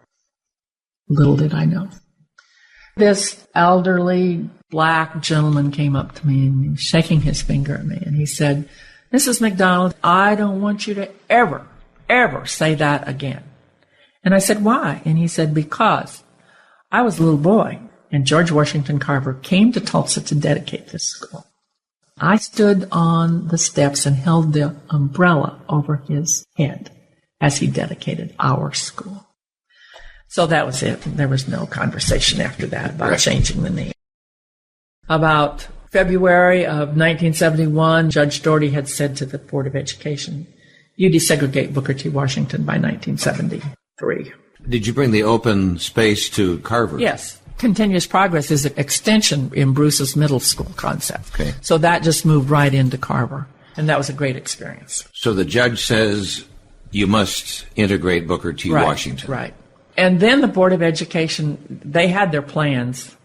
Little did I know. This elderly black gentleman came up to me and he was shaking his finger at me and he said, Mrs. McDonald, I don't want you to ever, ever say that again. And I said, why? And he said, because I was a little boy and George Washington Carver came to Tulsa to dedicate this school. I stood on the steps and held the umbrella over his head as he dedicated our school. So that was it. There was no conversation after that about changing the name. About February of 1971, Judge Doherty had said to the Board of Education, you desegregate Booker T. Washington by 1973. Did you bring the open space to Carver? Yes. Continuous progress is an extension in Bruce's middle school concept. Okay. So that just moved right into Carver, and that was a great experience. So the judge says you must integrate Booker T. Washington. Right. And then the Board of Education, they had their plans.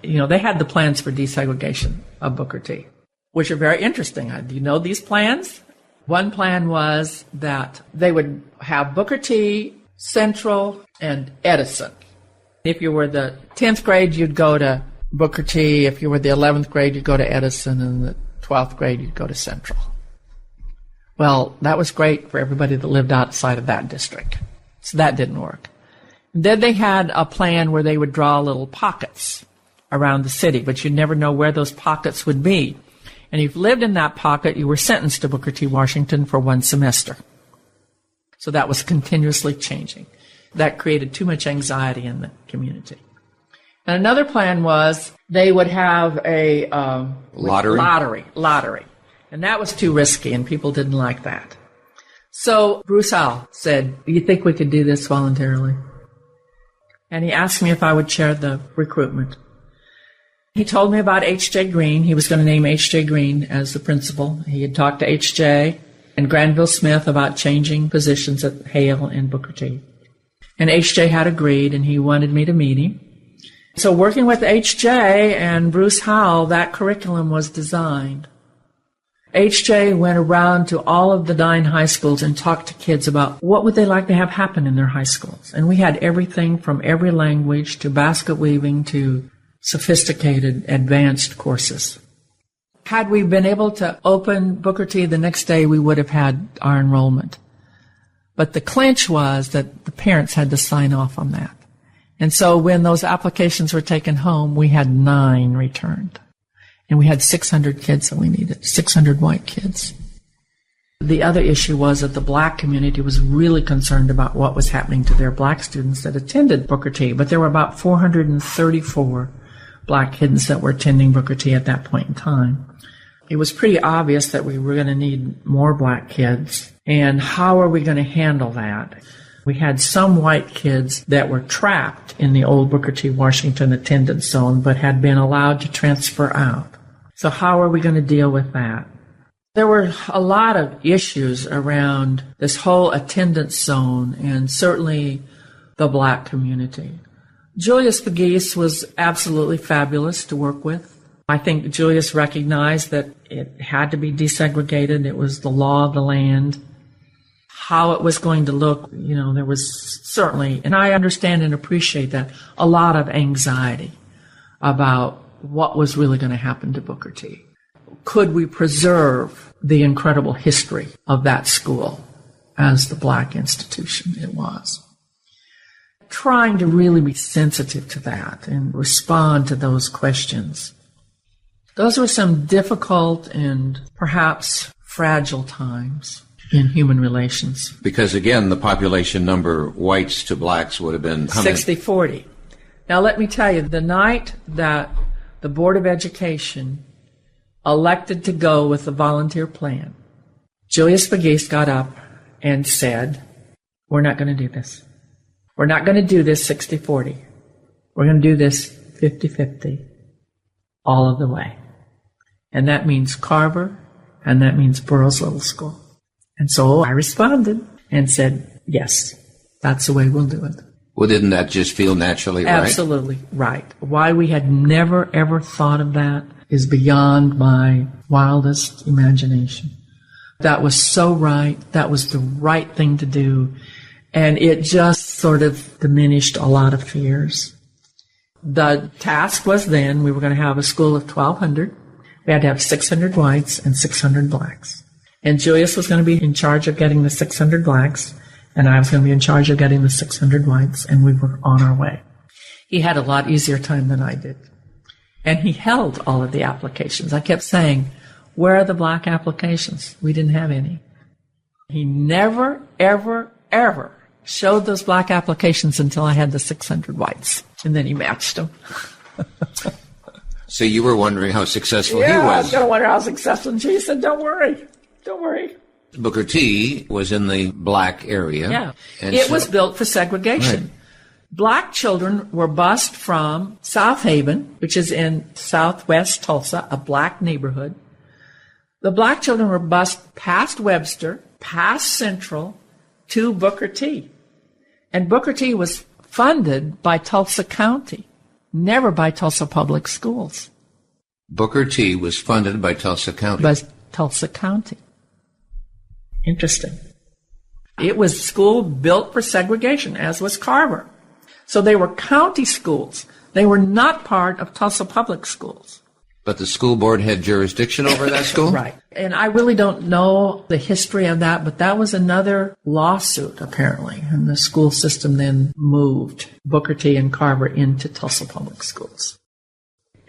You know, they had the plans for desegregation of Booker T, which are very interesting. Do you know these plans? One plan was that they would have Booker T, Central, and Edison. If you were the 10th grade, you'd go to Booker T. If you were the 11th grade, you'd go to Edison. And the 12th grade, you'd go to Central. Well, that was great for everybody that lived outside of that district. So that didn't work. Then they had a plan where they would draw little pockets around the city, but you'd never know where those pockets would be. And if you lived in that pocket, you were sentenced to Booker T. Washington for one semester. So that was continuously changing. That created too much anxiety in the community. And another plan was they would have a lottery. And that was too risky, and people didn't like that. So Bruce Howell said, do you think we could do this voluntarily? And he asked me if I would chair the recruitment. He told me about H.J. Green. He was going to name H.J. Green as the principal. He had talked to H.J. and Granville Smith about changing positions at Hale and Booker T. And H.J. had agreed, and he wanted me to meet him. So working with H.J. and Bruce Howell, that curriculum was designed. H.J. went around to all of the 9 high schools and talked to kids about what would they like to have happen in their high schools. And we had everything from every language to basket weaving to sophisticated advanced courses. Had we been able to open Booker T the next day, we would have had our enrollment. But the clinch was that the parents had to sign off on that. And so when those applications were taken home, we had 9 returned. And we had 600 kids that we needed, 600 white kids. The other issue was that the black community was really concerned about what was happening to their black students that attended Booker T. But there were about 434 black kids that were attending Booker T at that point in time. It was pretty obvious that we were going to need more black kids. And how are we going to handle that? We had some white kids that were trapped in the old Booker T. Washington attendance zone but had been allowed to transfer out. So how are we going to deal with that? There were a lot of issues around this whole attendance zone and certainly the black community. Julius Pegues was absolutely fabulous to work with. I think Julius recognized that it had to be desegregated. It was the law of the land. How it was going to look, there was certainly, and I understand and appreciate that, a lot of anxiety about what was really going to happen to Booker T. Could we preserve the incredible history of that school as the black institution it was? Trying to really be sensitive to that and respond to those questions. Those were some difficult and perhaps fragile times in human relations. Because, again, the population number, whites to blacks, would have been how many? 60-40. Now, let me tell you, the night that the Board of Education elected to go with the volunteer plan, Julius Begist got up and said, we're not going to do this. We're not going to do this 60-40. We're going to do this 50-50 all of the way. And that means Carver, and that means Burroughs Little School. And so I responded and said, yes, that's the way we'll do it. Well, didn't that just feel naturally right? Absolutely right. Why we had never, ever thought of that is beyond my wildest imagination. That was so right. That was the right thing to do. And it just sort of diminished a lot of fears. The task was then we were going to have a school of 1,200. We had to have 600 whites and 600 blacks. And Julius was going to be in charge of getting the 600 blacks, and I was going to be in charge of getting the 600 whites, and we were on our way. He had a lot easier time than I did. And he held all of the applications. I kept saying, where are the black applications? We didn't have any. He never, ever, ever showed those black applications until I had the 600 whites, and then he matched them. So you were wondering how successful he was. Yeah, I was going to wonder how successful. And she said, don't worry. Don't worry. Booker T was in the black area. Yeah. And it was built for segregation. Right. Black children were bused from South Haven, which is in southwest Tulsa, a black neighborhood. The black children were bused past Webster, past Central, to Booker T. And Booker T was funded by Tulsa County, never by Tulsa Public Schools. Booker T was funded by Tulsa County. By Tulsa County. Interesting. It was a school built for segregation, as was Carver. So they were county schools. They were not part of Tulsa Public Schools. But the school board had jurisdiction over that school? Right. And I really don't know the history of that, but that was another lawsuit, apparently. And the school system then moved Booker T and Carver into Tulsa Public Schools.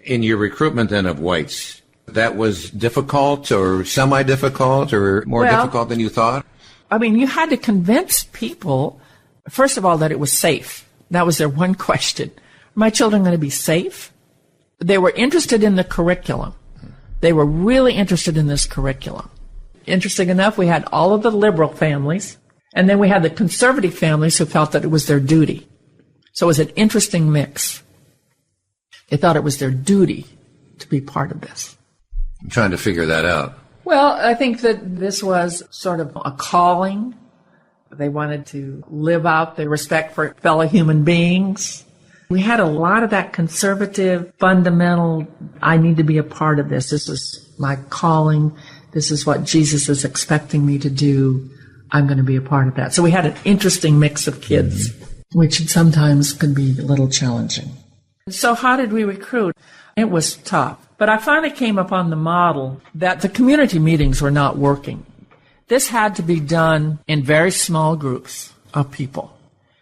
In your recruitment then of whites, that was difficult or semi-difficult or more difficult than you thought? I mean, you had to convince people, first of all, that it was safe. That was their one question. Are my children going to be safe? They were interested in the curriculum. They were really interested in this curriculum. Interesting enough, we had all of the liberal families, and then we had the conservative families who felt that it was their duty. So it was an interesting mix. They thought it was their duty to be part of this. I'm trying to figure that out. Well, I think that this was sort of a calling. They wanted to live out their respect for fellow human beings. We had a lot of that conservative, fundamental, I need to be a part of this. This is my calling. This is what Jesus is expecting me to do. I'm going to be a part of that. So we had an interesting mix of kids, which sometimes could be a little challenging. So how did we recruit? It was tough. But I finally came upon the model that the community meetings were not working. This had to be done in very small groups of people.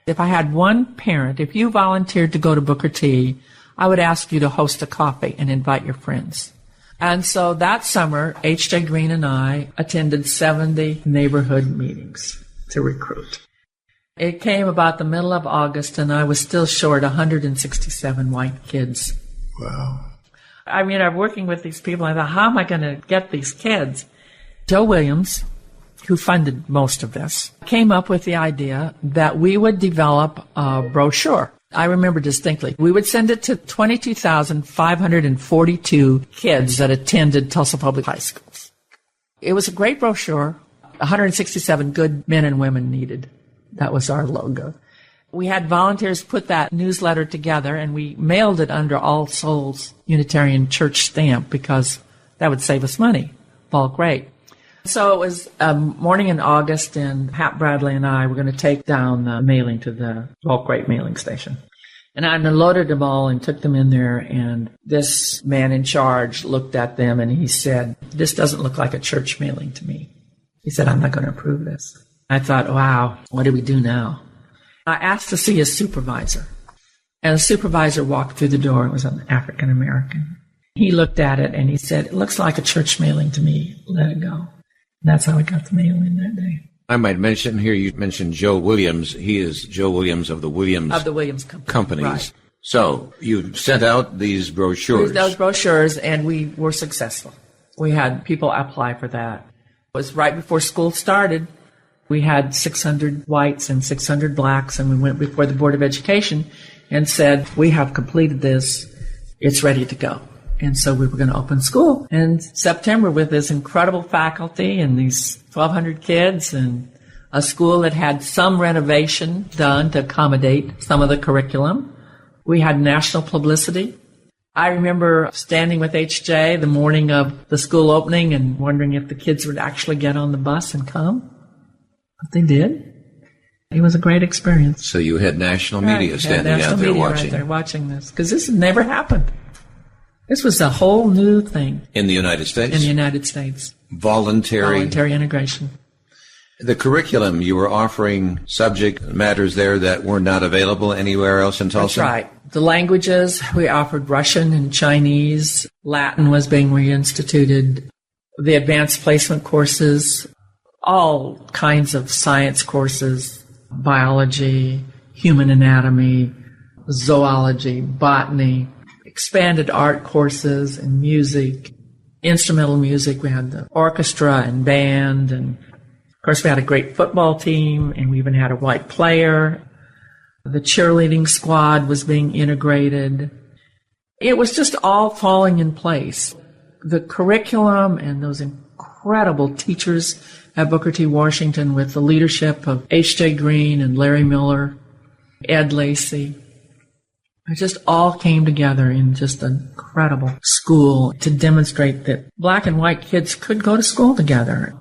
If I had one parent, if you volunteered to go to Booker T, I would ask you to host a coffee and invite your friends. And so that summer, H.J. Green and I attended 70 neighborhood meetings to recruit. It came about the middle of August, and I was still short 167 white kids. Wow. I mean, I'm working with these people. I thought, how am I going to get these kids? Joe Williams, who funded most of this, came up with the idea that we would develop a brochure. I remember distinctly. We would send it to 22,542 kids that attended Tulsa Public High Schools. It was a great brochure. 167 good men and women needed. That was our logo. We had volunteers put that newsletter together, and we mailed it under All Souls Unitarian Church stamp because that would save us money, bulk rate. So it was a morning in August, and Hap Bradley and I were going to take down the mailing to the bulk rate mailing station. And I unloaded them all and took them in there, and this man in charge looked at them and he said, "This doesn't look like a church mailing to me." He said, "I'm not going to approve this." I thought, wow, what do we do now? I asked to see his supervisor, and the supervisor walked through the door. It was an African American. He looked at it and he said, "It looks like a church mailing to me. Let it go." And that's how we got the mail in that day. I might mention here, you mentioned Joe Williams. He is Joe Williams of the Williams Companies. Right. So you sent out these brochures. Those brochures, and we were successful. We had people apply for that. It was right before school started. We had 600 whites and 600 blacks, and we went before the Board of Education and said, "We have completed this. It's ready to go." And so we were going to open school in September with this incredible faculty and these 1,200 kids, and a school that had some renovation done to accommodate some of the curriculum. We had national publicity. I remember standing with HJ the morning of the school opening and wondering if the kids would actually get on the bus and come. But they did. It was a great experience. So you had national media standing out there watching. Right there watching this, because this had never happened. This was a whole new thing. In the United States? In the United States. Voluntary integration. The curriculum, you were offering subject matters there that were not available anywhere else in Tulsa? That's right. The languages, we offered Russian and Chinese. Latin was being reinstituted. The advanced placement courses, all kinds of science courses, biology, human anatomy, zoology, botany, expanded art courses and music, instrumental music. We had the orchestra and band, and of course we had a great football team, and we even had a white player. The cheerleading squad was being integrated. It was just all falling in place. The curriculum and those incredible teachers at Booker T. Washington with the leadership of H.J. Green and Larry Miller, Ed Lacey. It just all came together in just an incredible school to demonstrate that black and white kids could go to school together.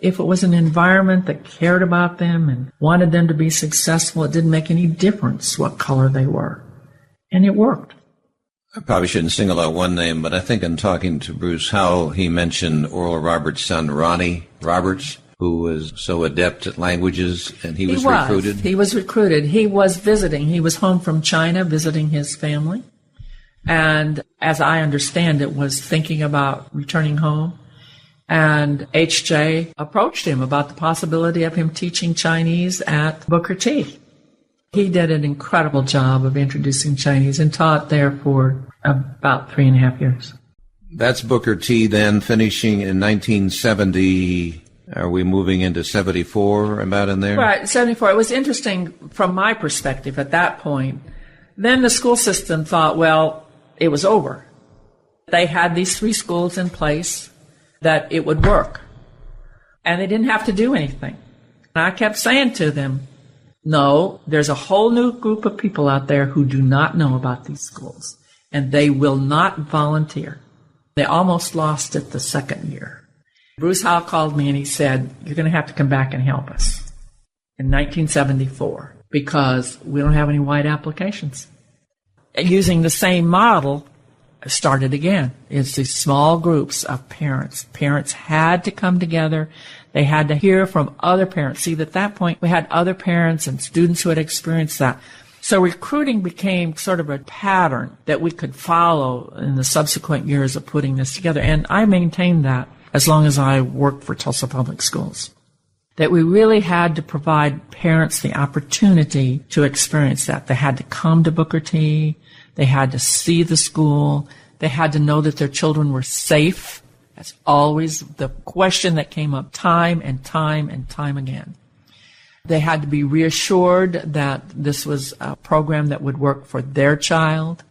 If it was an environment that cared about them and wanted them to be successful, it didn't make any difference what color they were. And it worked. I probably shouldn't single out one name, but I think in talking to Bruce Howell, he mentioned Oral Roberts' son, Ronnie Roberts, who was so adept at languages, and he was recruited. He was recruited. He was visiting. He was home from China visiting his family. And as I understand it, was thinking about returning home. And H.J. approached him about the possibility of him teaching Chinese at Booker T. He did an incredible job of introducing Chinese and taught there for about 3.5 years. That's Booker T then, finishing in 1970. Are we moving into 74, about in there? Right, 74. It was interesting from my perspective at that point. Then the school system thought, well, it was over. They had these 3 schools in place, that it would work. And they didn't have to do anything. And I kept saying to them, no, there's a whole new group of people out there who do not know about these schools, and they will not volunteer. They almost lost it the second year. Bruce Howell called me and he said, "You're going to have to come back and help us in 1974 because we don't have any white applications." Using the same model, I started again. It's these small groups of parents. Parents had to come together. They had to hear from other parents. See, at that point, we had other parents and students who had experienced that. So recruiting became sort of a pattern that we could follow in the subsequent years of putting this together. And I maintained that as long as I worked for Tulsa Public Schools, that we really had to provide parents the opportunity to experience that. They had to come to Booker T. They had to see the school. They had to know that their children were safe. That's always the question that came up time and time and time again. They had to be reassured that this was a program that would work for their child.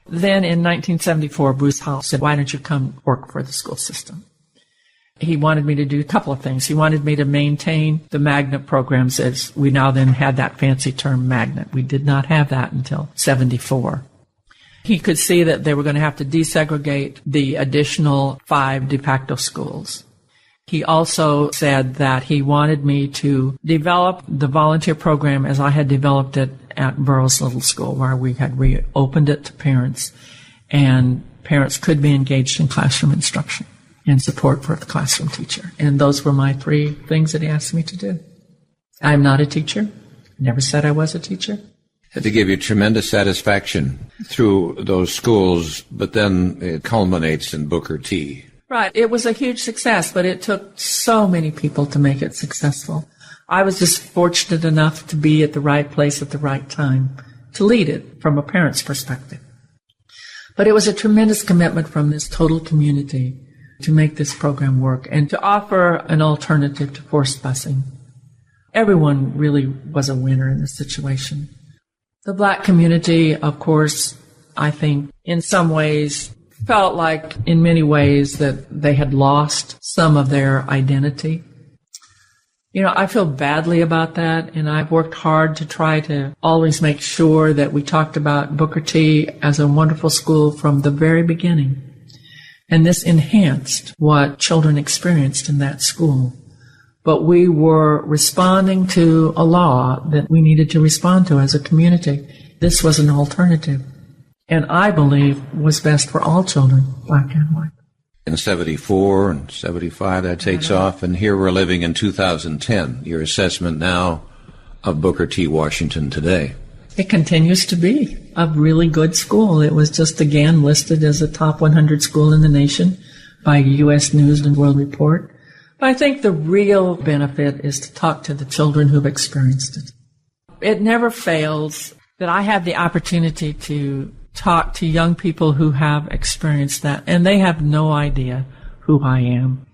Then in 1974, Bruce Howell said, "Why don't you come work for the school system?" He wanted me to do a couple of things. He wanted me to maintain the magnet programs, as we now then had that fancy term magnet. We did not have that until 74. He could see that they were going to have to desegregate the additional 5 de facto schools. He also said that he wanted me to develop the volunteer program as I had developed it at Burroughs Little School, where we had reopened it to parents, and parents could be engaged in classroom instruction and support for the classroom teacher. And those were my 3 things that he asked me to do. I'm not a teacher. Never said I was a teacher. Had to give you tremendous satisfaction through those schools, but then it culminates in Booker T. Right. It was a huge success, but it took so many people to make it successful. I was just fortunate enough to be at the right place at the right time to lead it from a parent's perspective. But it was a tremendous commitment from this total community to make this program work and to offer an alternative to forced busing. Everyone really was a winner in this situation. The black community, of course, I think in some ways felt like in many ways that they had lost some of their identity. You know, I feel badly about that, and I've worked hard to try to always make sure that we talked about Booker T as a wonderful school from the very beginning. And this enhanced what children experienced in that school. But we were responding to a law that we needed to respond to as a community. This was an alternative, and I believe was best for all children, black and white. In 74 and 75, that takes off, and here we're living in 2010. Your assessment now of Booker T. Washington today? It continues to be a really good school. It was just again listed as a top 100 school in the nation by U.S. News and World Report. But I think the real benefit is to talk to the children who've experienced it. It never fails that I have the opportunity to talk to young people who have experienced that, and they have no idea who I am.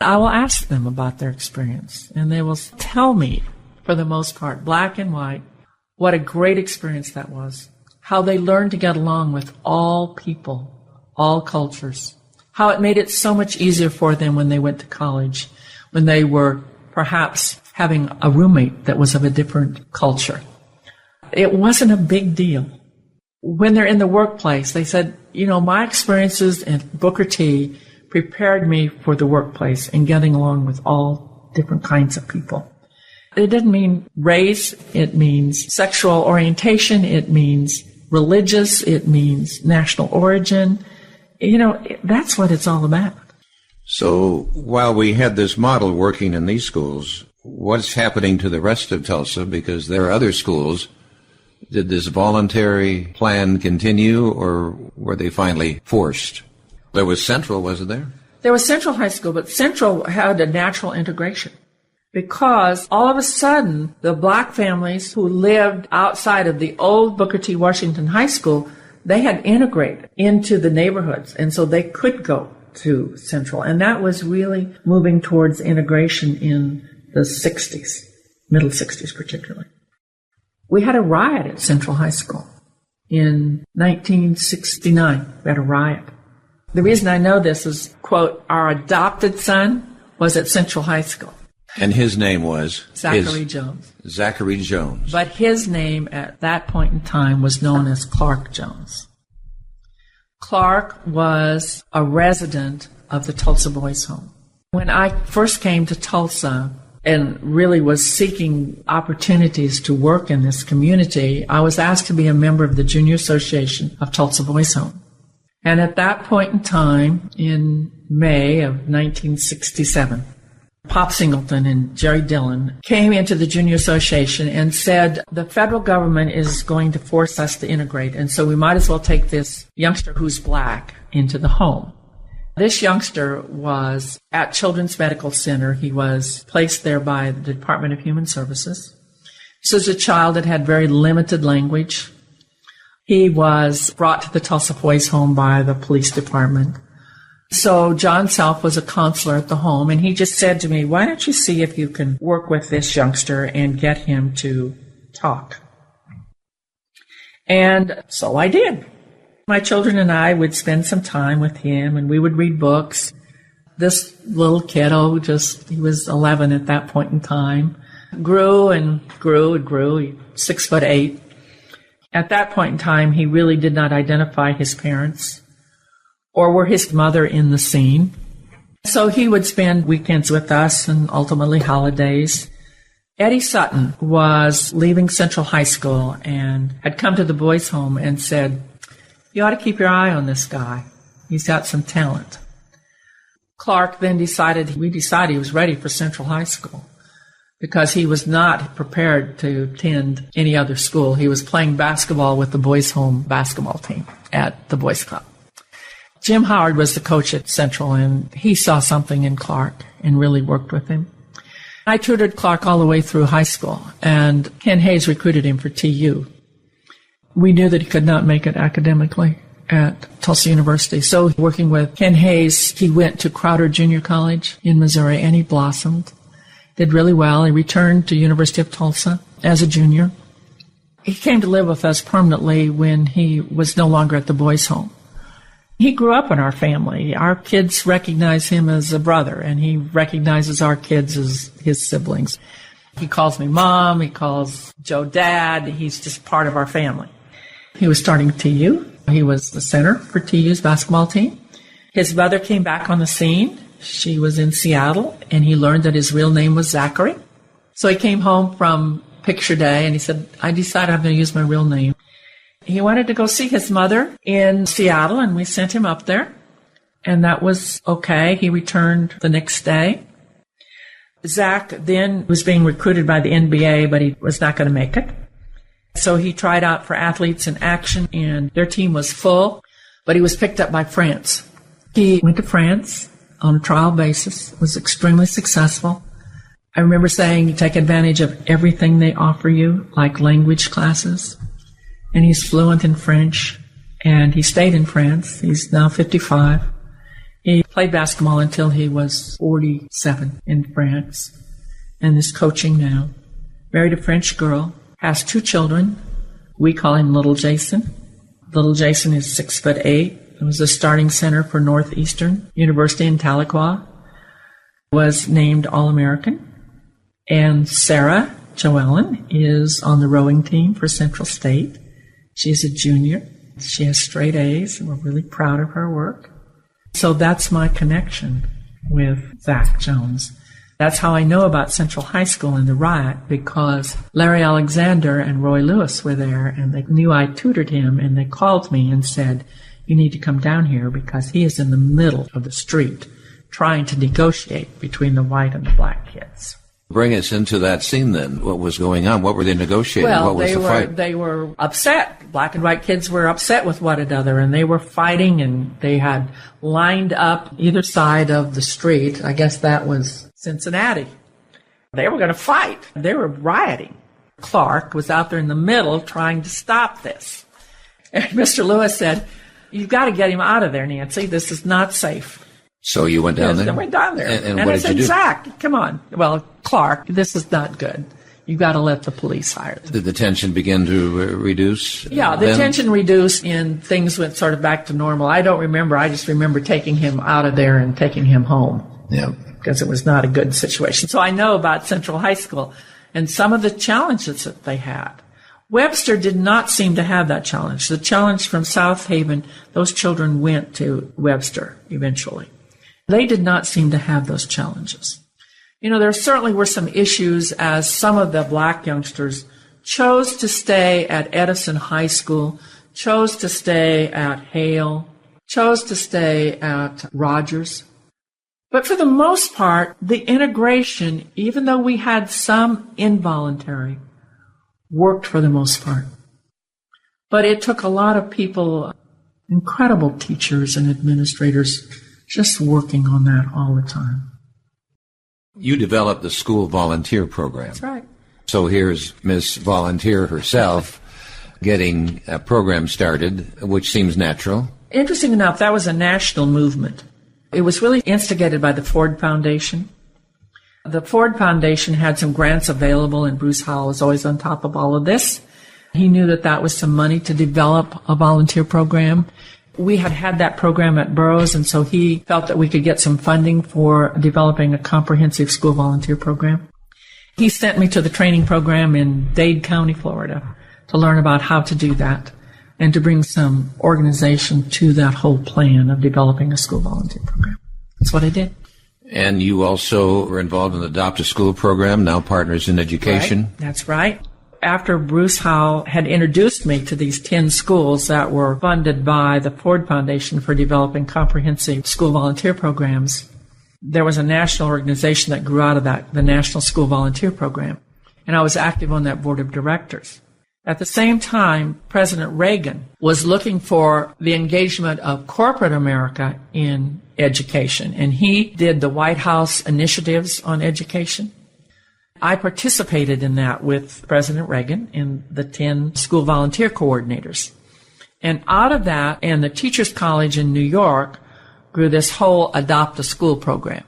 I will ask them about their experience, and they will tell me, for the most part, black and white, what a great experience that was, how they learned to get along with all people, all cultures, how it made it so much easier for them when they went to college, when they were perhaps having a roommate that was of a different culture. It wasn't a big deal. When they're in the workplace, they said, you know, my experiences at Booker T prepared me for the workplace and getting along with all different kinds of people. It didn't mean race, it means sexual orientation, it means religious, it means national origin. You know, that's what it's all about. So while we had this model working in these schools, what's happening to the rest of Tulsa? Because there are other schools. Did this voluntary plan continue, or were they finally forced? There was Central, wasn't there? There was Central High School, but Central had a natural integration because all of a sudden the black families who lived outside of the old Booker T. Washington High School, they had integrated into the neighborhoods, and so they could go to Central. And that was really moving towards integration in the 60s, middle 60s particularly. We had a riot at Central High School in 1969. We had a riot. The reason I know this is, quote, our adopted son was at Central High School. And his name was? Zachary Jones. Zachary Jones. But his name at that point in time was known as Clark Jones. Clark was a resident of the Tulsa Boys Home. When I first came to Tulsa and really was seeking opportunities to work in this community, I was asked to be a member of the Junior Association of Tulsa Boys Home. And at that point in time, in May of 1967, Pop Singleton and Jerry Dillon came into the Junior Association and said, the federal government is going to force us to integrate, and so we might as well take this youngster who's black into the home. This youngster was at Children's Medical Center. He was placed there by the Department of Human Services. This was a child that had very limited language. He was brought to the Tulsa Boys Home by the police department. So John Self was a counselor at the home, and he just said to me, why don't you see if you can work with this youngster and get him to talk? And so I did. My children and I would spend some time with him, and we would read books. this little kiddo, he was 11 at that point in time, grew and grew and grew. He 6'8". At that point in time, he really did not identify his parents or were his mother in the scene. So he would spend weekends with us and ultimately holidays. Eddie Sutton was leaving Central High School and had come to the boys' home and said, "You ought to keep your eye on this guy. He's got some talent." Clark then decided he was ready for Central High School because he was not prepared to attend any other school. He was playing basketball with the boys' home basketball team at the Boys Club. Jim Howard was the coach at Central, and he saw something in Clark and really worked with him. I tutored Clark all the way through high school, and Ken Hayes recruited him for TU. We knew that he could not make it academically at Tulsa University. So working with Ken Hayes, he went to Crowder Junior College in Missouri, and he blossomed, did really well. He returned to University of Tulsa as a junior. He came to live with us permanently when he was no longer at the boys' home. He grew up in our family. Our kids recognize him as a brother, and he recognizes our kids as his siblings. He calls me Mom. He calls Joe Dad. He's just part of our family. He was starting TU. He was the center for TU's basketball team. His mother came back on the scene. She was in Seattle, and he learned that his real name was Zachary. So he came home from picture day, and he said, "I decided I'm going to use my real name." He wanted to go see his mother in Seattle, and we sent him up there, and that was okay. He returned the next day. Zach then was being recruited by the NBA, but he was not going to make it. So he tried out for Athletes in Action, and their team was full, but he was picked up by France. He went to France on a trial basis, was extremely successful. I remember saying, you take advantage of everything they offer you, like language classes. And he's fluent in French, and he stayed in France. He's now 55. He played basketball until he was 47 in France, and is coaching now. Married a French girl, has 2 children. We call him Little Jason. Little Jason is 6'8". He was the starting center for Northeastern University in Tahlequah. Was named All-American. And Sarah Joellen is on the rowing team for Central State. She's a junior. She has straight A's, and we're really proud of her work. So that's my connection with Zach Jones. That's how I know about Central High School and the riot, because Larry Alexander and Roy Lewis were there, and they knew I tutored him, and they called me and said, "You need to come down here because he is in the middle of the street trying to negotiate between the white and the black kids." Bring us into that scene then. What was going on? What were they negotiating? Well, what was the fight? They were upset. Black and white kids were upset with one another, and they were fighting, and they had lined up either side of the street. I guess that was Cincinnati. They were going to fight. They were rioting. Clark was out there in the middle trying to stop this. And Mr. Lewis said, "You've got to get him out of there, Nancy. This is not safe." So you went down there? I went down there. And what what I did said, you do? "Zach, come on." Well, Clark, this is not good. You've got to let the police hire them. Did the tension begin to reduce? Yeah, the tension reduced and things went sort of back to normal. I don't remember. I just remember taking him out of there and taking him home. Yeah. Because it was not a good situation. So I know about Central High School and some of the challenges that they had. Webster did not seem to have that challenge. The challenge from South Haven, those children went to Webster eventually. They did not seem to have those challenges. You know, there certainly were some issues as some of the black youngsters chose to stay at Edison High School, chose to stay at Hale, chose to stay at Rogers. But for the most part, the integration, even though we had some involuntary, worked for the most part. But it took a lot of people, incredible teachers and administrators, just working on that all the time. You developed the school volunteer program. That's right. So here's Miss Volunteer herself getting a program started, which seems natural. Interesting enough, that was a national movement. It was really instigated by the Ford Foundation. The Ford Foundation had some grants available, and Bruce Howell was always on top of all of this. He knew that that was some money to develop a volunteer program. We had had that program at Burroughs, and so he felt that we could get some funding for developing a comprehensive school volunteer program. He sent me to the training program in Dade County, Florida, to learn about how to do that and to bring some organization to that whole plan of developing a school volunteer program. That's what I did. And you also were involved in the Adopt a School program, now Partners in Education. Right. That's right. After Bruce Howell had introduced me to these 10 schools that were funded by the Ford Foundation for developing comprehensive school volunteer programs, there was a national organization that grew out of that, the National School Volunteer Program, and I was active on that board of directors. At the same time, President Reagan was looking for the engagement of corporate America in education, and he did the White House initiatives on education. I participated in that with President Reagan in the 10 school volunteer coordinators. And out of that, and the Teachers College in New York grew this whole Adopt a School program.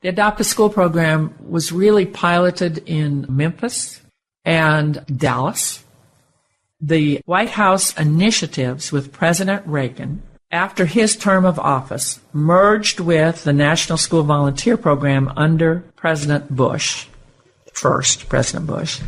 The Adopt a School program was really piloted in Memphis and Dallas. The White House initiatives with President Reagan, after his term of office, merged with the National School Volunteer Program under President Bush, President Bush,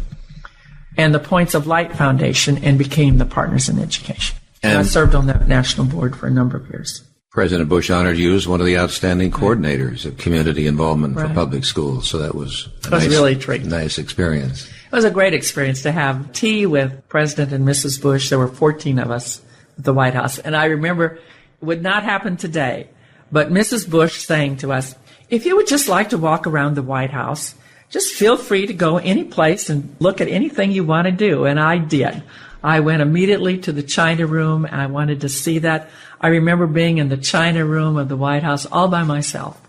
and the Points of Light Foundation, and became the Partners in Education. And I served on that national board for a number of years. President Bush honored you as one of the outstanding coordinators of community involvement for public schools. So that was really treated. Nice experience. It was a great experience to have tea with President and Mrs. Bush. There were 14 of us at the White House. And I remember, it would not happen today, but Mrs. Bush saying to us, if you would just like to walk around the White House, just feel free to go any place and look at anything you want to do. And I did. I went immediately to the China room. I wanted to see that. I remember being in the China room of the White House all by myself,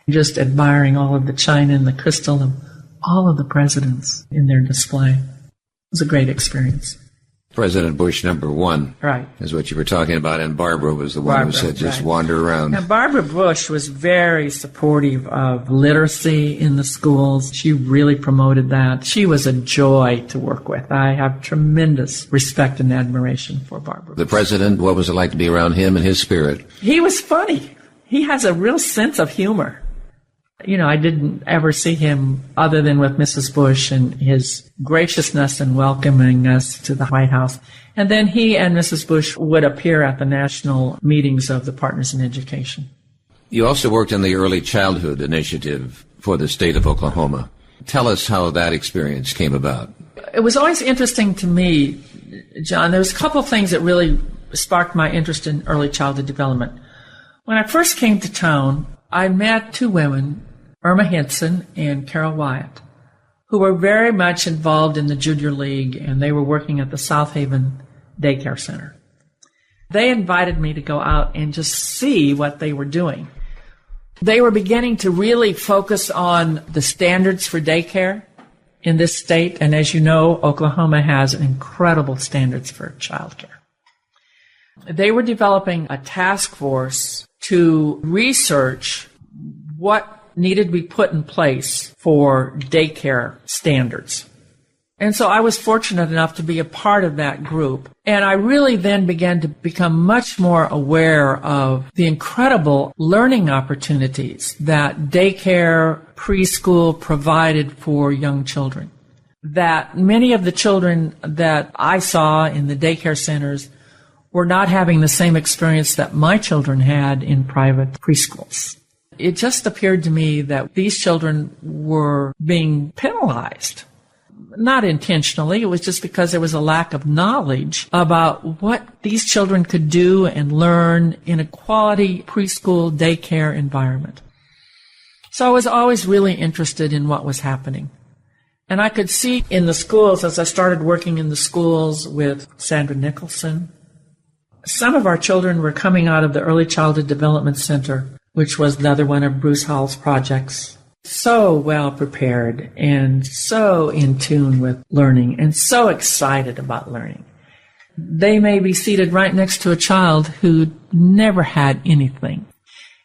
just admiring all of the china and the crystal of all of the presidents in their display. It was a great experience. President Bush #1, right, is what you were talking about, and Barbara was the one who said just wander around. Now, Barbara Bush was very supportive of literacy in the schools. She really promoted that. She was a joy to work with. I have tremendous respect and admiration for Barbara. The president, what was it like to be around him and his spirit? He was funny. He has a real sense of humor. You know, I didn't ever see him other than with Mrs. Bush and his graciousness in welcoming us to the White House. And then he and Mrs. Bush would appear at the national meetings of the Partners in Education. You also worked in the Early Childhood Initiative for the state of Oklahoma. Tell us how that experience came about. It was always interesting to me, John. There was a couple of things that really sparked my interest in early childhood development. When I first came to town, I met two women, Irma Henson and Carol Wyatt, who were very much involved in the Junior League, and they were working at the South Haven Daycare Center. They invited me to go out and just see what they were doing. They were beginning to really focus on the standards for daycare in this state, and as you know, Oklahoma has incredible standards for childcare. They were developing a task force to research what needed to be put in place for daycare standards. And so I was fortunate enough to be a part of that group. And I really then began to become much more aware of the incredible learning opportunities that daycare, preschool provided for young children. That many of the children that I saw in the daycare centers were not having the same experience that my children had in private preschools. It just appeared to me that these children were being penalized. Not intentionally, it was just because there was a lack of knowledge about what these children could do and learn in a quality preschool daycare environment. So I was always really interested in what was happening. And I could see in the schools, as I started working in the schools with Sandra Nicholson, some of our children were coming out of the Early Childhood Development Center, which was another one of Bruce Howell's projects, so well prepared and so in tune with learning and so excited about learning. They may be seated right next to a child who never had anything.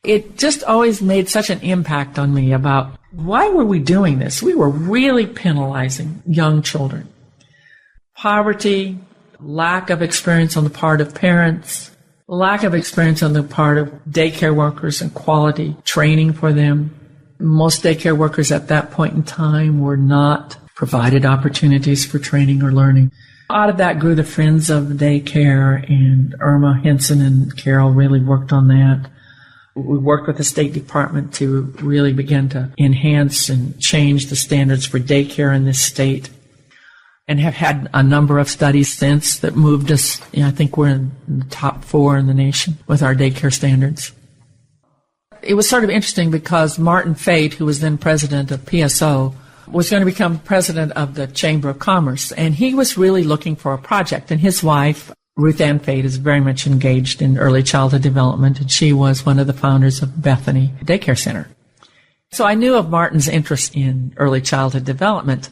It just always made such an impact on me about why were we doing this? We were really penalizing young children. Poverty, lack of experience on the part of parents, Lack of experience on the part of daycare workers and quality training for them. Most daycare workers at that point in time were not provided opportunities for training or learning. Out of that grew the Friends of Daycare, and Irma Henson and Carol really worked on that. We worked with the State Department to really begin to enhance and change the standards for daycare in this state, and have had a number of studies since that moved us. I think we're in the top 4 in the nation with our daycare standards. It was sort of interesting because Martin Fate, who was then president of PSO, was going to become president of the Chamber of Commerce, and he was really looking for a project. And his wife, Ruth Ann Fate, is very much engaged in early childhood development, and she was one of the founders of Bethany Daycare Center. So I knew of Martin's interest in early childhood development.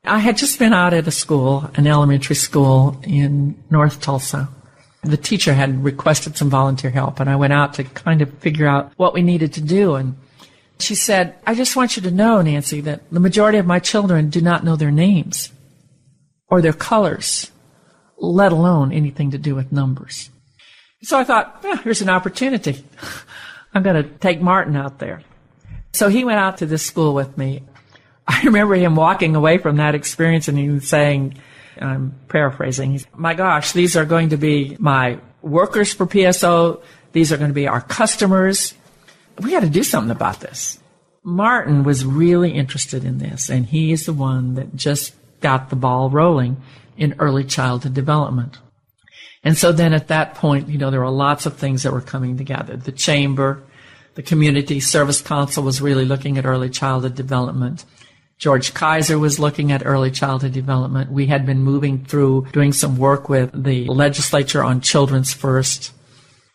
I had just been out at a school, an elementary school in North Tulsa. The teacher had requested some volunteer help, and I went out to kind of figure out what we needed to do. And she said, I just want you to know, Nancy, that the majority of my children do not know their names or their colors, let alone anything to do with numbers. So I thought, here's an opportunity. I'm going to take Martin out there. So he went out to this school with me. I remember him walking away from that experience, and he was saying, I'm paraphrasing, my gosh, these are going to be my workers for PSO. These are going to be our customers. We got to do something about this. Martin was really interested in this, and he is the one that just got the ball rolling in early childhood development. And so then at that point, there were lots of things that were coming together. The chamber, the Community Service Council was really looking at early childhood development. George Kaiser was looking at early childhood development. We had been moving through doing some work with the legislature on Children's First.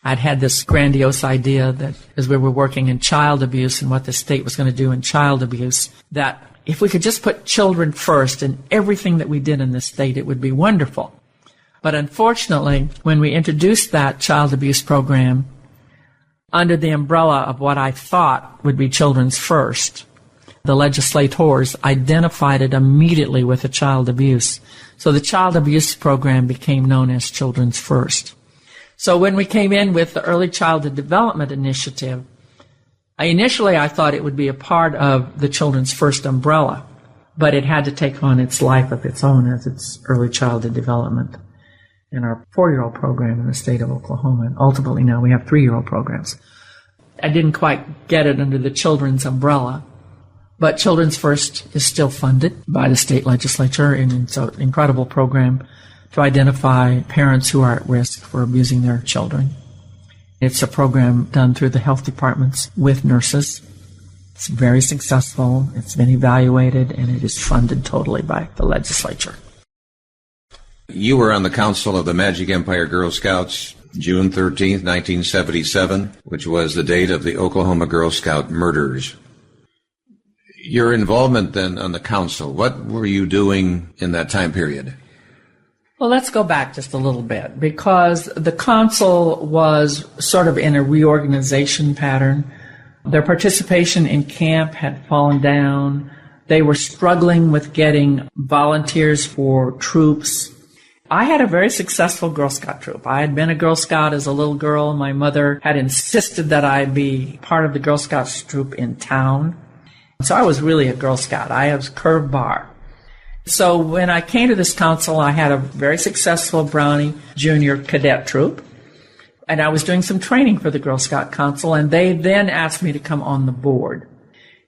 I'd had this grandiose idea that as we were working in child abuse and what the state was going to do in child abuse, that if we could just put children first in everything that we did in this state, it would be wonderful. But unfortunately, when we introduced that child abuse program under the umbrella of what I thought would be Children's First, the legislators identified it immediately with the child abuse. So the child abuse program became known as Children's First. So when we came in with the Early Childhood Development Initiative, initially I thought it would be a part of the Children's First umbrella, but it had to take on its life of its own as its early childhood development in our 4-year-old program in the state of Oklahoma. And ultimately now we have 3-year-old programs. I didn't quite get it under the children's umbrella, but Children's First is still funded by the state legislature, and it's an incredible program to identify parents who are at risk for abusing their children. It's a program done through the health departments with nurses. It's very successful. It's been evaluated, and it is funded totally by the legislature. You were on the council of the Magic Empire Girl Scouts June 13th, 1977, which was the date of the Oklahoma Girl Scout murders. Your involvement then on the council, what were you doing in that time period? Well, let's go back just a little bit, because the council was sort of in a reorganization pattern. Their participation in camp had fallen down. They were struggling with getting volunteers for troops. I had a very successful Girl Scout troop. I had been a Girl Scout as a little girl. My mother had insisted that I be part of the Girl Scouts troop in town. So I was really a Girl Scout. I was curved bar. So when I came to this council, I had a very successful Brownie Junior Cadet troop, and I was doing some training for the Girl Scout Council, and they then asked me to come on the board.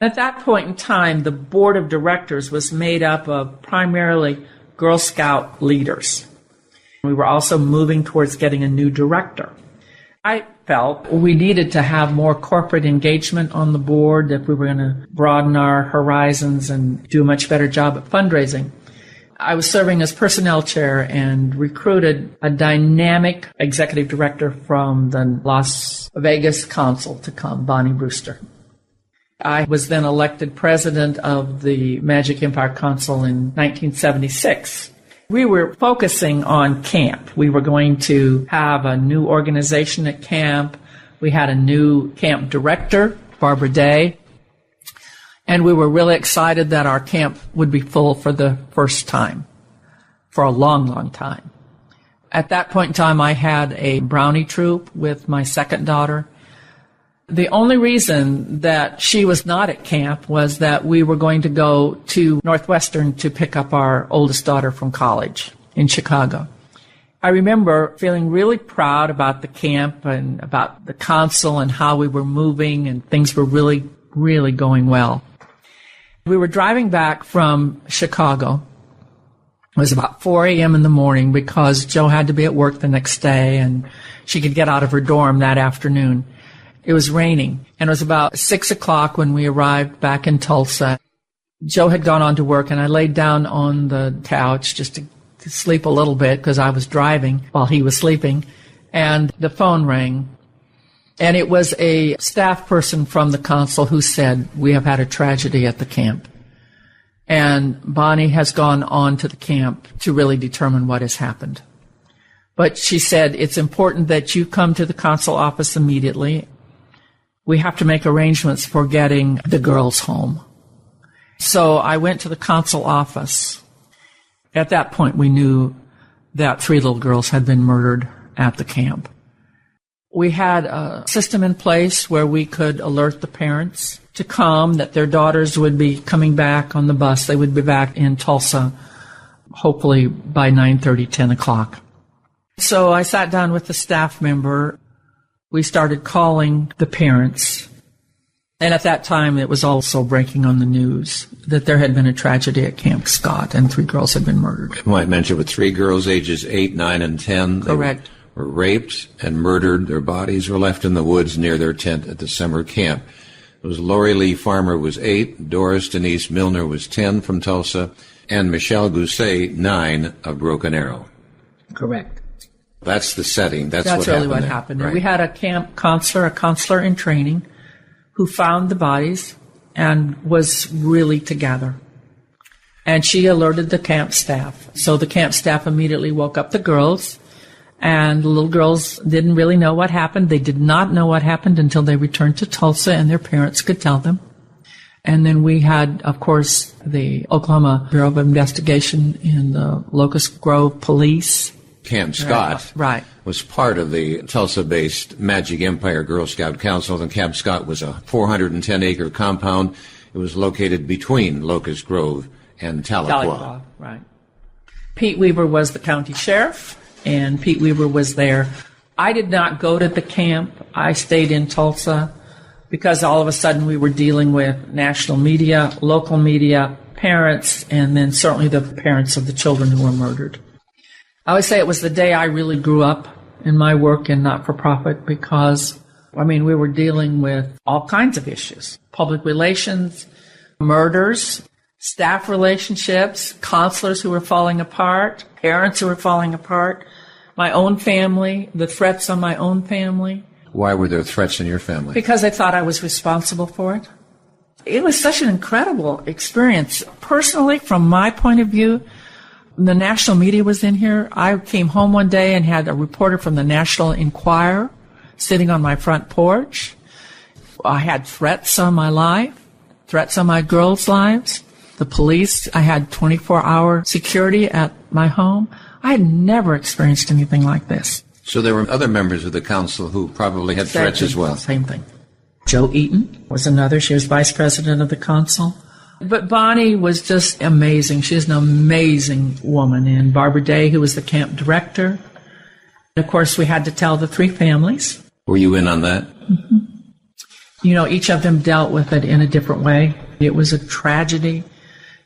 At that point in time, the board of directors was made up of primarily Girl Scout leaders. We were also moving towards getting a new director. I felt we needed to have more corporate engagement on the board if we were going to broaden our horizons and do a much better job at fundraising. I was serving as personnel chair and recruited a dynamic executive director from the Las Vegas Council to come, Bonnie Brewster. I was then elected president of the Magic Empire Council in 1976. We were focusing on camp. We were going to have a new organization at camp. We had a new camp director, Barbara Day, and we were really excited that our camp would be full for the first time, for a long, long time. At that point in time, I had a brownie troop with my second daughter. The only reason that she was not at camp was that we were going to go to Northwestern to pick up our oldest daughter from college in Chicago. I remember feeling really proud about the camp and about the council and how we were moving, and things were really, really going well. We were driving back from Chicago. It was about 4 a.m. in the morning because Joe had to be at work the next day and she could get out of her dorm that afternoon. It was raining, and it was about 6 o'clock when we arrived back in Tulsa. Joe had gone on to work, and I laid down on the couch just to sleep a little bit because I was driving while he was sleeping, and the phone rang. And it was a staff person from the council who said, "We have had a tragedy at the camp. And Bonnie has gone on to the camp to really determine what has happened. But she said, it's important that you come to the council office immediately. We have to make arrangements for getting the girls home." So I went to the council office. At that point, we knew that 3 little girls had been murdered at the camp. We had a system in place where we could alert the parents to come, that their daughters would be coming back on the bus. They would be back in Tulsa, hopefully by 9:30, 10 o'clock. So I sat down with the staff member. We started calling the parents. And at that time, it was also breaking on the news that there had been a tragedy at Camp Scott and 3 girls had been murdered. I might mention with 3 girls ages 8, 9, and 10. Correct. They were raped and murdered. Their bodies were left in the woods near their tent at the summer camp. It was Lori Lee Farmer was 8, Doris Denise Milner was 10 from Tulsa, and Michelle Gousset, 9, of Broken Arrow. Correct. That's the setting. That's what really happened what there. happened. Right. We had a camp counselor, a counselor in training, who found the bodies and was really together. And she alerted the camp staff. So the camp staff immediately woke up the girls, and the little girls didn't really know what happened. They did not know what happened until they returned to Tulsa and their parents could tell them. And then we had, of course, the Oklahoma Bureau of Investigation and the Locust Grove Police. Camp Scott Right. was part of the Tulsa-based Magic Empire Girl Scout Council, and Camp Scott was a 410-acre compound. It was located between Locust Grove and Tahlequah. Right. Pete Weaver was the county sheriff, and Pete Weaver was there. I did not go to the camp. I stayed in Tulsa because all of a sudden we were dealing with national media, local media, parents, and then certainly the parents of the children who were murdered. I would say it was the day I really grew up in my work in not-for-profit because, we were dealing with all kinds of issues. Public relations, murders, staff relationships, counselors who were falling apart, parents who were falling apart, my own family, the threats on my own family. Why were there threats in your family? Because I thought I was responsible for it. It was such an incredible experience. Personally, from my point of view, the national media was in here. I came home one day and had a reporter from the National Enquirer sitting on my front porch. I had threats on my life, threats on my girls' lives. The police, I had 24-hour security at my home. I had never experienced anything like this. So there were other members of the council who probably had threats as well. Same thing. Jo Eaton was another. She was vice president of the council. But Bonnie was just amazing. She is an amazing woman. And Barbara Day, who was the camp director. And of course, we had to tell the 3 families. Were you in on that? Mm-hmm. Each of them dealt with it in a different way. It was a tragedy.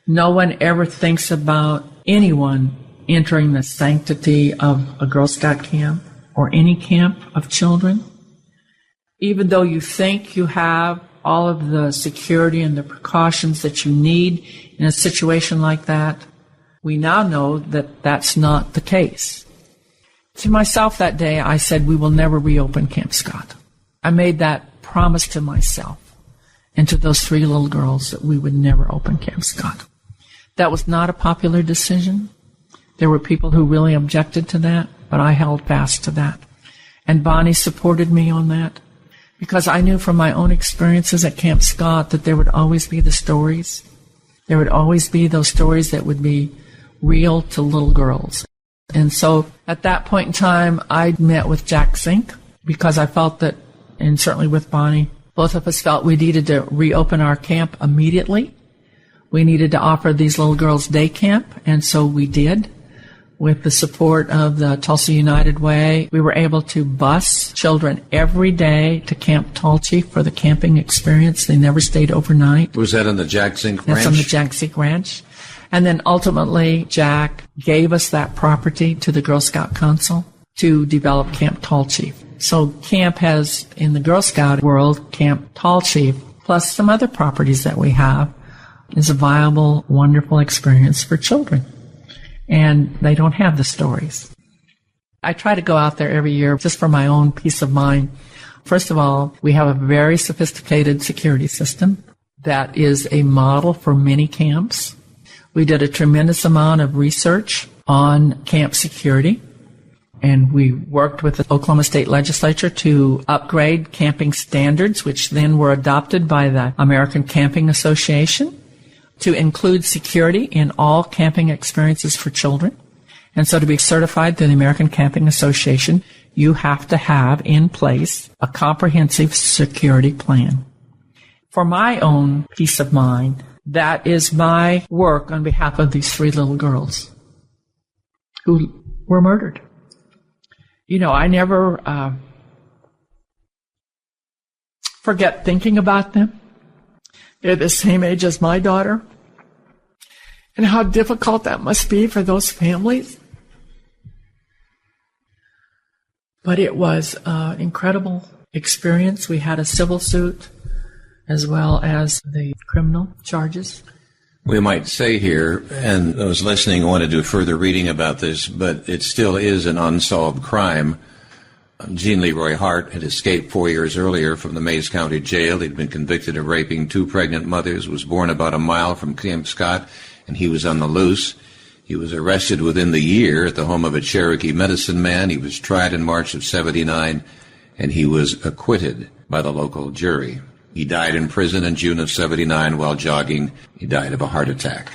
No one ever thinks about anyone entering the sanctity of a Girl Scout camp or any camp of children. Even though you think you have all of the security and the precautions that you need in a situation like that, we now know that that's not the case. To myself that day, I said, we will never reopen Camp Scott. I made that promise to myself and to those 3 little girls that we would never open Camp Scott. That was not a popular decision. There were people who really objected to that, but I held fast to that. And Bonnie supported me on that. Because I knew from my own experiences at Camp Scott that there would always be the stories. There would always be those stories that would be real to little girls. And so at that point in time, I met with Jack Zink because I felt that, and certainly with Bonnie, both of us felt we needed to reopen our camp immediately. We needed to offer these little girls day camp, and so we did. With the support of the Tulsa United Way, we were able to bus children every day to Camp Tulsa for the camping experience. They never stayed overnight. Was that on the Jack Zink Ranch? That's on the Jack Zink Ranch. And then ultimately, Jack gave us that property to the Girl Scout Council to develop Camp Tall Chief. So camp has, in the Girl Scout world, Camp Tall Chief, plus some other properties that we have, is a viable, wonderful experience for children. And they don't have the stories. I try to go out there every year just for my own peace of mind. First of all, we have a very sophisticated security system that is a model for many camps. We did a tremendous amount of research on camp security, and we worked with the Oklahoma State Legislature to upgrade camping standards, which then were adopted by the American Camping Association to include security in all camping experiences for children. And so to be certified through the American Camping Association, you have to have in place a comprehensive security plan. For my own peace of mind, that is my work on behalf of these 3 little girls who were murdered. You know, I never forget thinking about them. They're the same age as my daughter. And how difficult that must be for those families. But it was an incredible experience. We had a civil suit as well as the criminal charges. We might say here, and those listening want to do further reading about this, but it still is an unsolved crime. Jean Leroy Hart had escaped 4 years earlier from the Mays County Jail. He'd been convicted of raping 2 pregnant mothers, was born about a mile from Camp Scott, and he was on the loose. He was arrested within the year at the home of a Cherokee medicine man. He was tried in March of '79, and he was acquitted by the local jury. He died in prison in June of '79 while jogging. He died of a heart attack.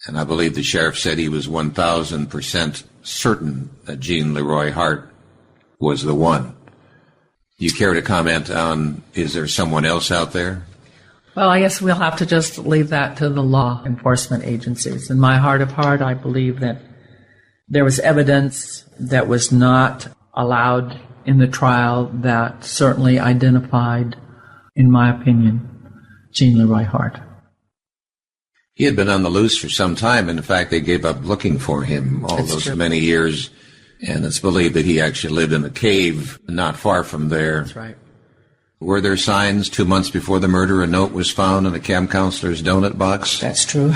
And I believe the sheriff said he was 1,000% certain that Jean Leroy Hart was the one. Do you care to comment on, is there someone else out there? Well, I guess we'll have to just leave that to the law enforcement agencies. In my heart of heart, I believe that there was evidence that was not allowed in the trial that certainly identified, in my opinion, Jean Leroy Hart. He had been on the loose for some time. In fact, they gave up looking for him all those many years. And it's believed that he actually lived in a cave not far from there. That's right. Were there signs 2 months before the murder? A note was found in the camp counselor's donut box. That's true.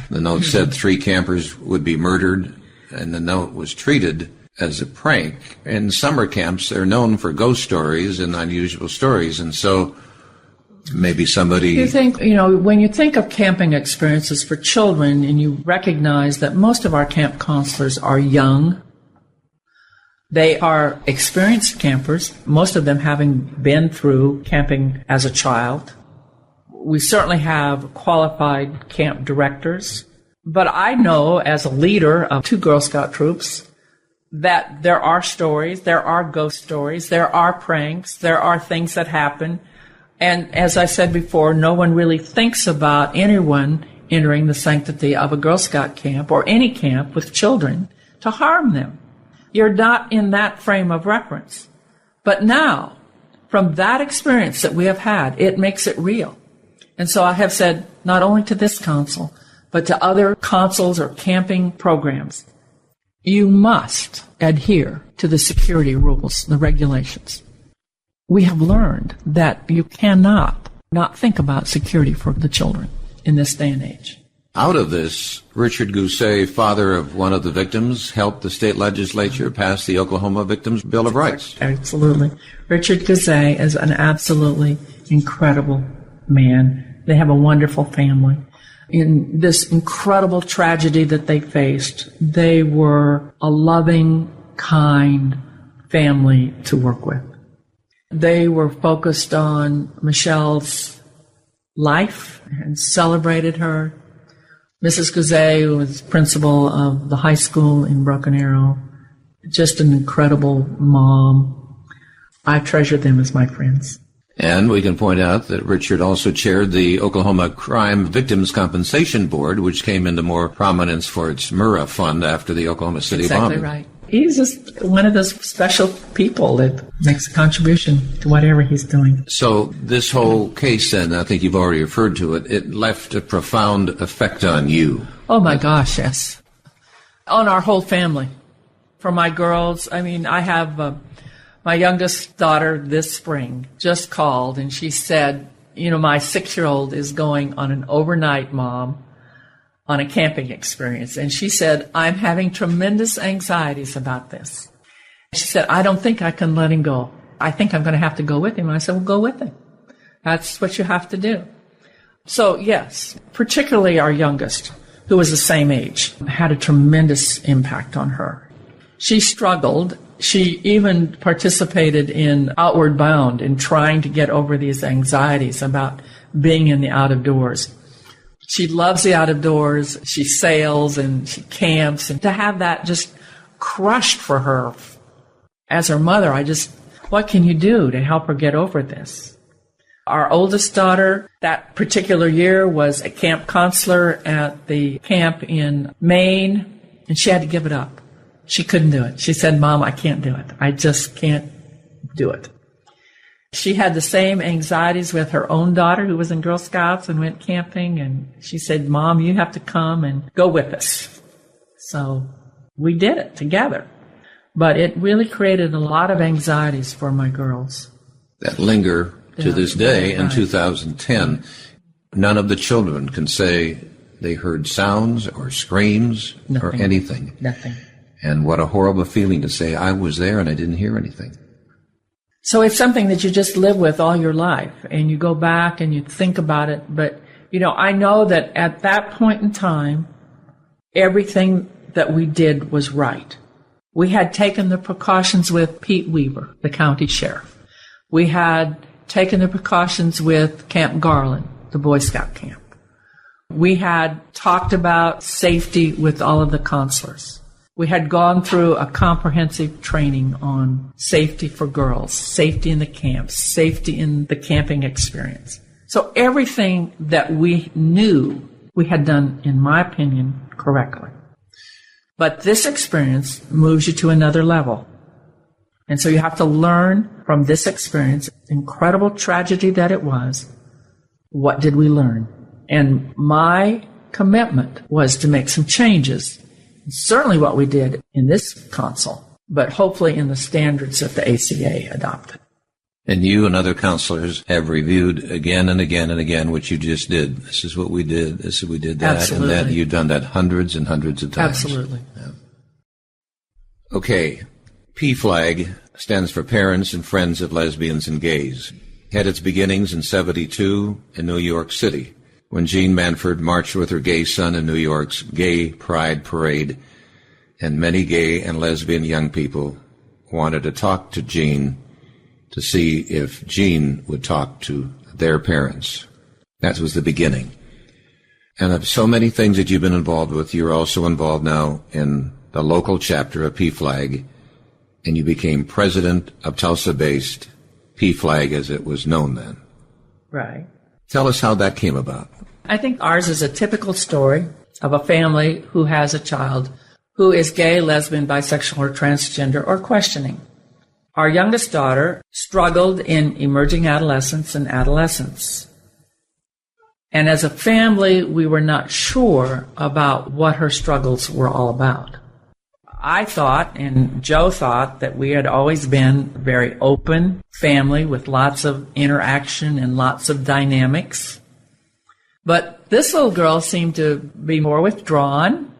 The note said 3 campers would be murdered, and the note was treated as a prank. In summer camps, they're known for ghost stories and unusual stories, and so maybe somebody... You think, when you think of camping experiences for children and you recognize that most of our camp counselors are young, they are experienced campers, most of them having been through camping as a child. We certainly have qualified camp directors. But I know as a leader of 2 Girl Scout troops that there are stories, there are ghost stories, there are pranks, there are things that happen. And as I said before, no one really thinks about anyone entering the sanctity of a Girl Scout camp or any camp with children to harm them. You're not in that frame of reference. But now, from that experience that we have had, it makes it real. And so I have said, not only to this council, but to other councils or camping programs, you must adhere to the security rules, the regulations. We have learned that you cannot not think about security for the children in this day and age. Out of this, Richard Gousset, father of one of the victims, helped the state legislature pass the Oklahoma Victims' Bill of Rights. Absolutely. Richard Gousset is an absolutely incredible man. They have a wonderful family. In this incredible tragedy that they faced, they were a loving, kind family to work with. They were focused on Michelle's life and celebrated her. Mrs. Gousset was principal of the high school in Broken Arrow, just an incredible mom. I treasure them as my friends. And we can point out that Richard also chaired the Oklahoma Crime Victims Compensation Board, which came into more prominence for its Murrah Fund after the Oklahoma City bombing. Exactly right. He's just one of those special people that makes a contribution to whatever he's doing. So this whole case, then, I think you've already referred to it, it left a profound effect on you. Oh, my gosh, yes. On our whole family. For my girls, I mean, I have my youngest daughter this spring just called, and she said, my 6-year-old is going on an overnight, Mom, on a camping experience. And she said, I'm having tremendous anxieties about this. She said, I don't think I can let him go. I think I'm going to have to go with him. And I said, well, go with him. That's what you have to do. So, yes, particularly our youngest, who was the same age, had a tremendous impact on her. She struggled. She even participated in Outward Bound in trying to get over these anxieties about being in the out of doors. She loves the out of doors. She sails and she camps. And to have that just crushed for her as her mother, what can you do to help her get over this? Our oldest daughter, that particular year, was a camp counselor at the camp in Maine, and she had to give it up. She couldn't do it. She said, Mom, I can't do it. I just can't do it. She had the same anxieties with her own daughter who was in Girl Scouts and went camping, and she said, Mom, you have to come and go with us. So we did it together. But it really created a lot of anxieties for my girls. That linger to this day in 2010. None of the children can say they heard sounds or screams or anything. Nothing. And what a horrible feeling to say, I was there and I didn't hear anything. So it's something that you just live with all your life, and you go back and you think about it. But, I know that at that point in time, everything that we did was right. We had taken the precautions with Pete Weaver, the county sheriff. We had taken the precautions with Camp Garland, the Boy Scout camp. We had talked about safety with all of the counselors. We had gone through a comprehensive training on safety for girls, safety in the camps, safety in the camping experience. So everything that we knew we had done, in my opinion, correctly. But this experience moves you to another level. And so you have to learn from this experience, incredible tragedy that it was, what did we learn? And my commitment was to make some changes. Certainly what we did in this council, but hopefully in the standards that the ACA adopted. And you and other counselors have reviewed again and again and again what you just did. This is what we did. This is we did that. Absolutely. And that. You've done that hundreds and hundreds of times. Absolutely. Yeah. Okay. PFLAG stands for Parents and Friends of Lesbians and Gays. Had its beginnings in 1972 in New York City, when Jean Manford marched with her gay son in New York's Gay Pride Parade, and many gay and lesbian young people wanted to talk to Jean to see if Jean would talk to their parents. That was the beginning. And of so many things that you've been involved with, you're also involved now in the local chapter of PFLAG, and you became president of Tulsa-based PFLAG as it was known then. Right. Tell us how that came about. I think ours is a typical story of a family who has a child who is gay, lesbian, bisexual, or transgender, or questioning. Our youngest daughter struggled in emerging adolescence and adolescence. And as a family, we were not sure about what her struggles were all about. I thought, and Joe thought, that we had always been a very open family with lots of interaction and lots of dynamics. But this little girl seemed to be more withdrawn,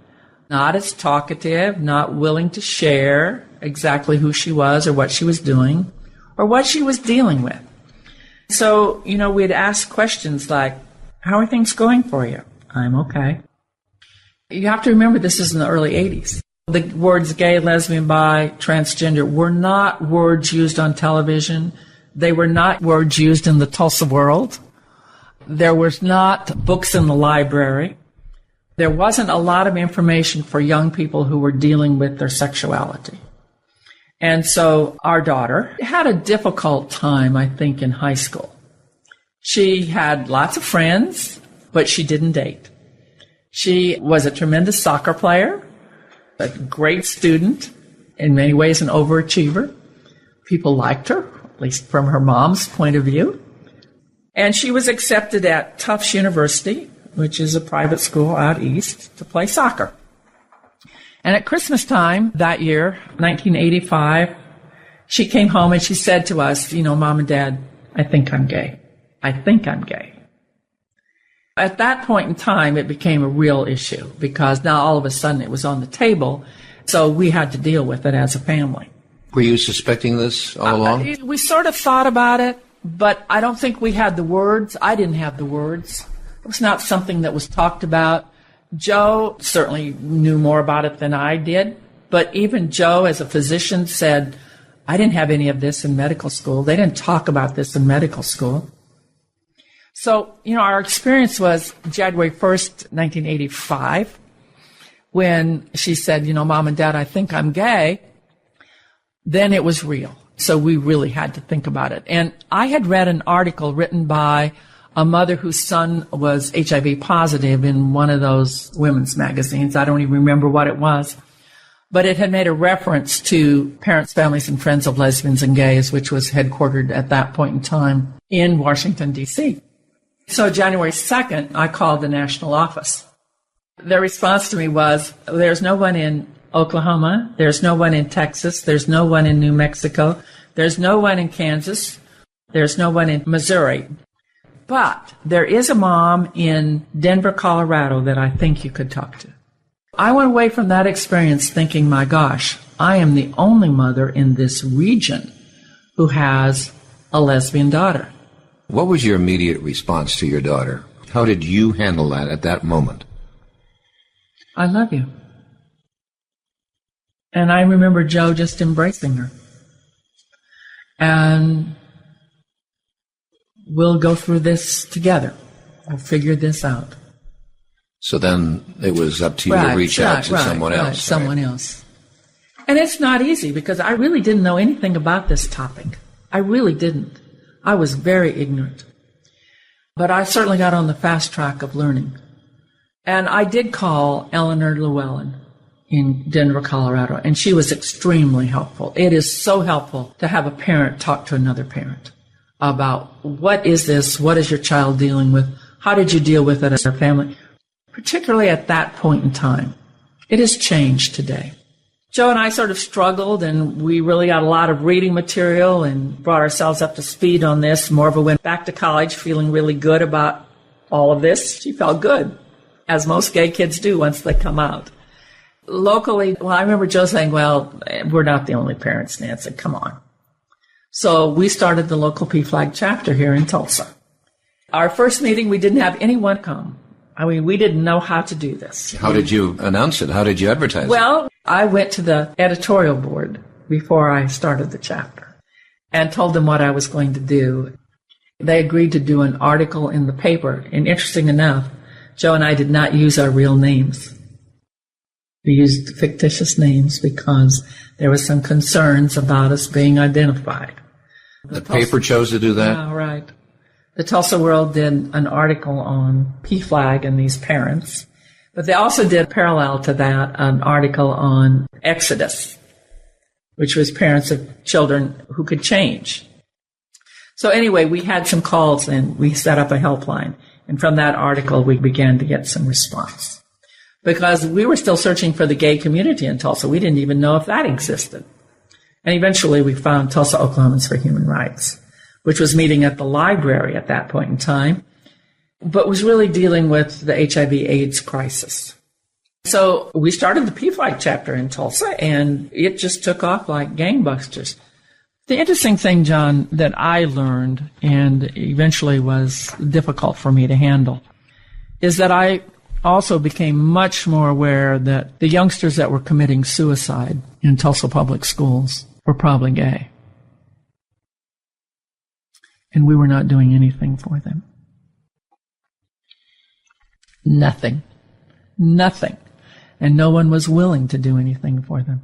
not as talkative, not willing to share exactly who she was or what she was doing or what she was dealing with. So, we'd ask questions like, how are things going for you? I'm okay. You have to remember this is in the early 80s. The words gay, lesbian, bi, transgender were not words used on television. They were not words used in the Tulsa world. There was not books in the library. There wasn't a lot of information for young people who were dealing with their sexuality. And so our daughter had a difficult time, I think, in high school. She had lots of friends, but she didn't date. She was a tremendous soccer player, a great student, in many ways an overachiever. People liked her, at least from her mom's point of view. And she was accepted at Tufts University, which is a private school out east, to play soccer. And at Christmas time that year, 1985, she came home and she said to us, Mom and Dad, I think I'm gay. I think I'm gay. At that point in time, it became a real issue because now all of a sudden it was on the table, so we had to deal with it as a family. Were you suspecting this all along? We sort of thought about it, but I don't think we had the words. I didn't have the words. It was not something that was talked about. Joe certainly knew more about it than I did, but even Joe, as a physician, said, I didn't have any of this in medical school. They didn't talk about this in medical school. So, our experience was January 1st, 1985, when she said, Mom and Dad, I think I'm gay. Then it was real. So we really had to think about it. And I had read an article written by a mother whose son was HIV positive in one of those women's magazines. I don't even remember what it was. But it had made a reference to Parents, Families, and Friends of Lesbians and Gays, which was headquartered at that point in time in Washington, D.C. So January 2nd, I called the national office. Their response to me was, there's no one in Oklahoma, there's no one in Texas, there's no one in New Mexico, there's no one in Kansas, there's no one in Missouri. But there is a mom in Denver, Colorado that I think you could talk to. I went away from that experience thinking, my gosh, I am the only mother in this region who has a lesbian daughter. What was your immediate response to your daughter? How did you handle that at that moment? I love you. And I remember Joe just embracing her. And we'll go through this together. We'll figure this out. So then it was up to you to reach out to someone else. Right, someone else. And it's not easy because I really didn't know anything about this topic. I really didn't. I was very ignorant. But I certainly got on the fast track of learning. And I did call Eleanor Llewellyn in Denver, Colorado, and she was extremely helpful. It is so helpful to have a parent talk to another parent about what is this, what is your child dealing with, how did you deal with it as a family, particularly at that point in time. It has changed today. Joe and I sort of struggled, and we really got a lot of reading material and brought ourselves up to speed on this. Morva went back to college feeling really good about all of this. She felt good, as most gay kids do once they come out. Locally, I remember Joe saying, well, we're not the only parents, Nancy, come on. So we started the local PFLAG chapter here in Tulsa. Our first meeting, we didn't have anyone come. I mean, we didn't know how to do this. How did you announce it? How did you advertise it? Well, I went to the editorial board before I started the chapter and told them what I was going to do. They agreed to do an article in the paper. And interesting enough, Joe and I did not use our real names. We used fictitious names because there was some concerns about us being identified. The paper chose to do that? Yeah, right. The Tulsa World did an article on PFLAG and these parents, but they also did, parallel to that, an article on Exodus, which was parents of children who could change. So anyway, we had some calls and we set up a helpline. And from that article, we began to get some response. Because we were still searching for the gay community in Tulsa. We didn't even know if that existed. And eventually we found Tulsa Oklahomans for Human Rights, which was meeting at the library at that point in time, but was really dealing with the HIV/AIDS crisis. So we started the PFLAG chapter in Tulsa, and it just took off like gangbusters. The interesting thing, John, that I learned, and eventually was difficult for me to handle, is that I also became much more aware that the youngsters that were committing suicide in Tulsa Public Schools were probably gay. And we were not doing anything for them. Nothing. Nothing. And no one was willing to do anything for them.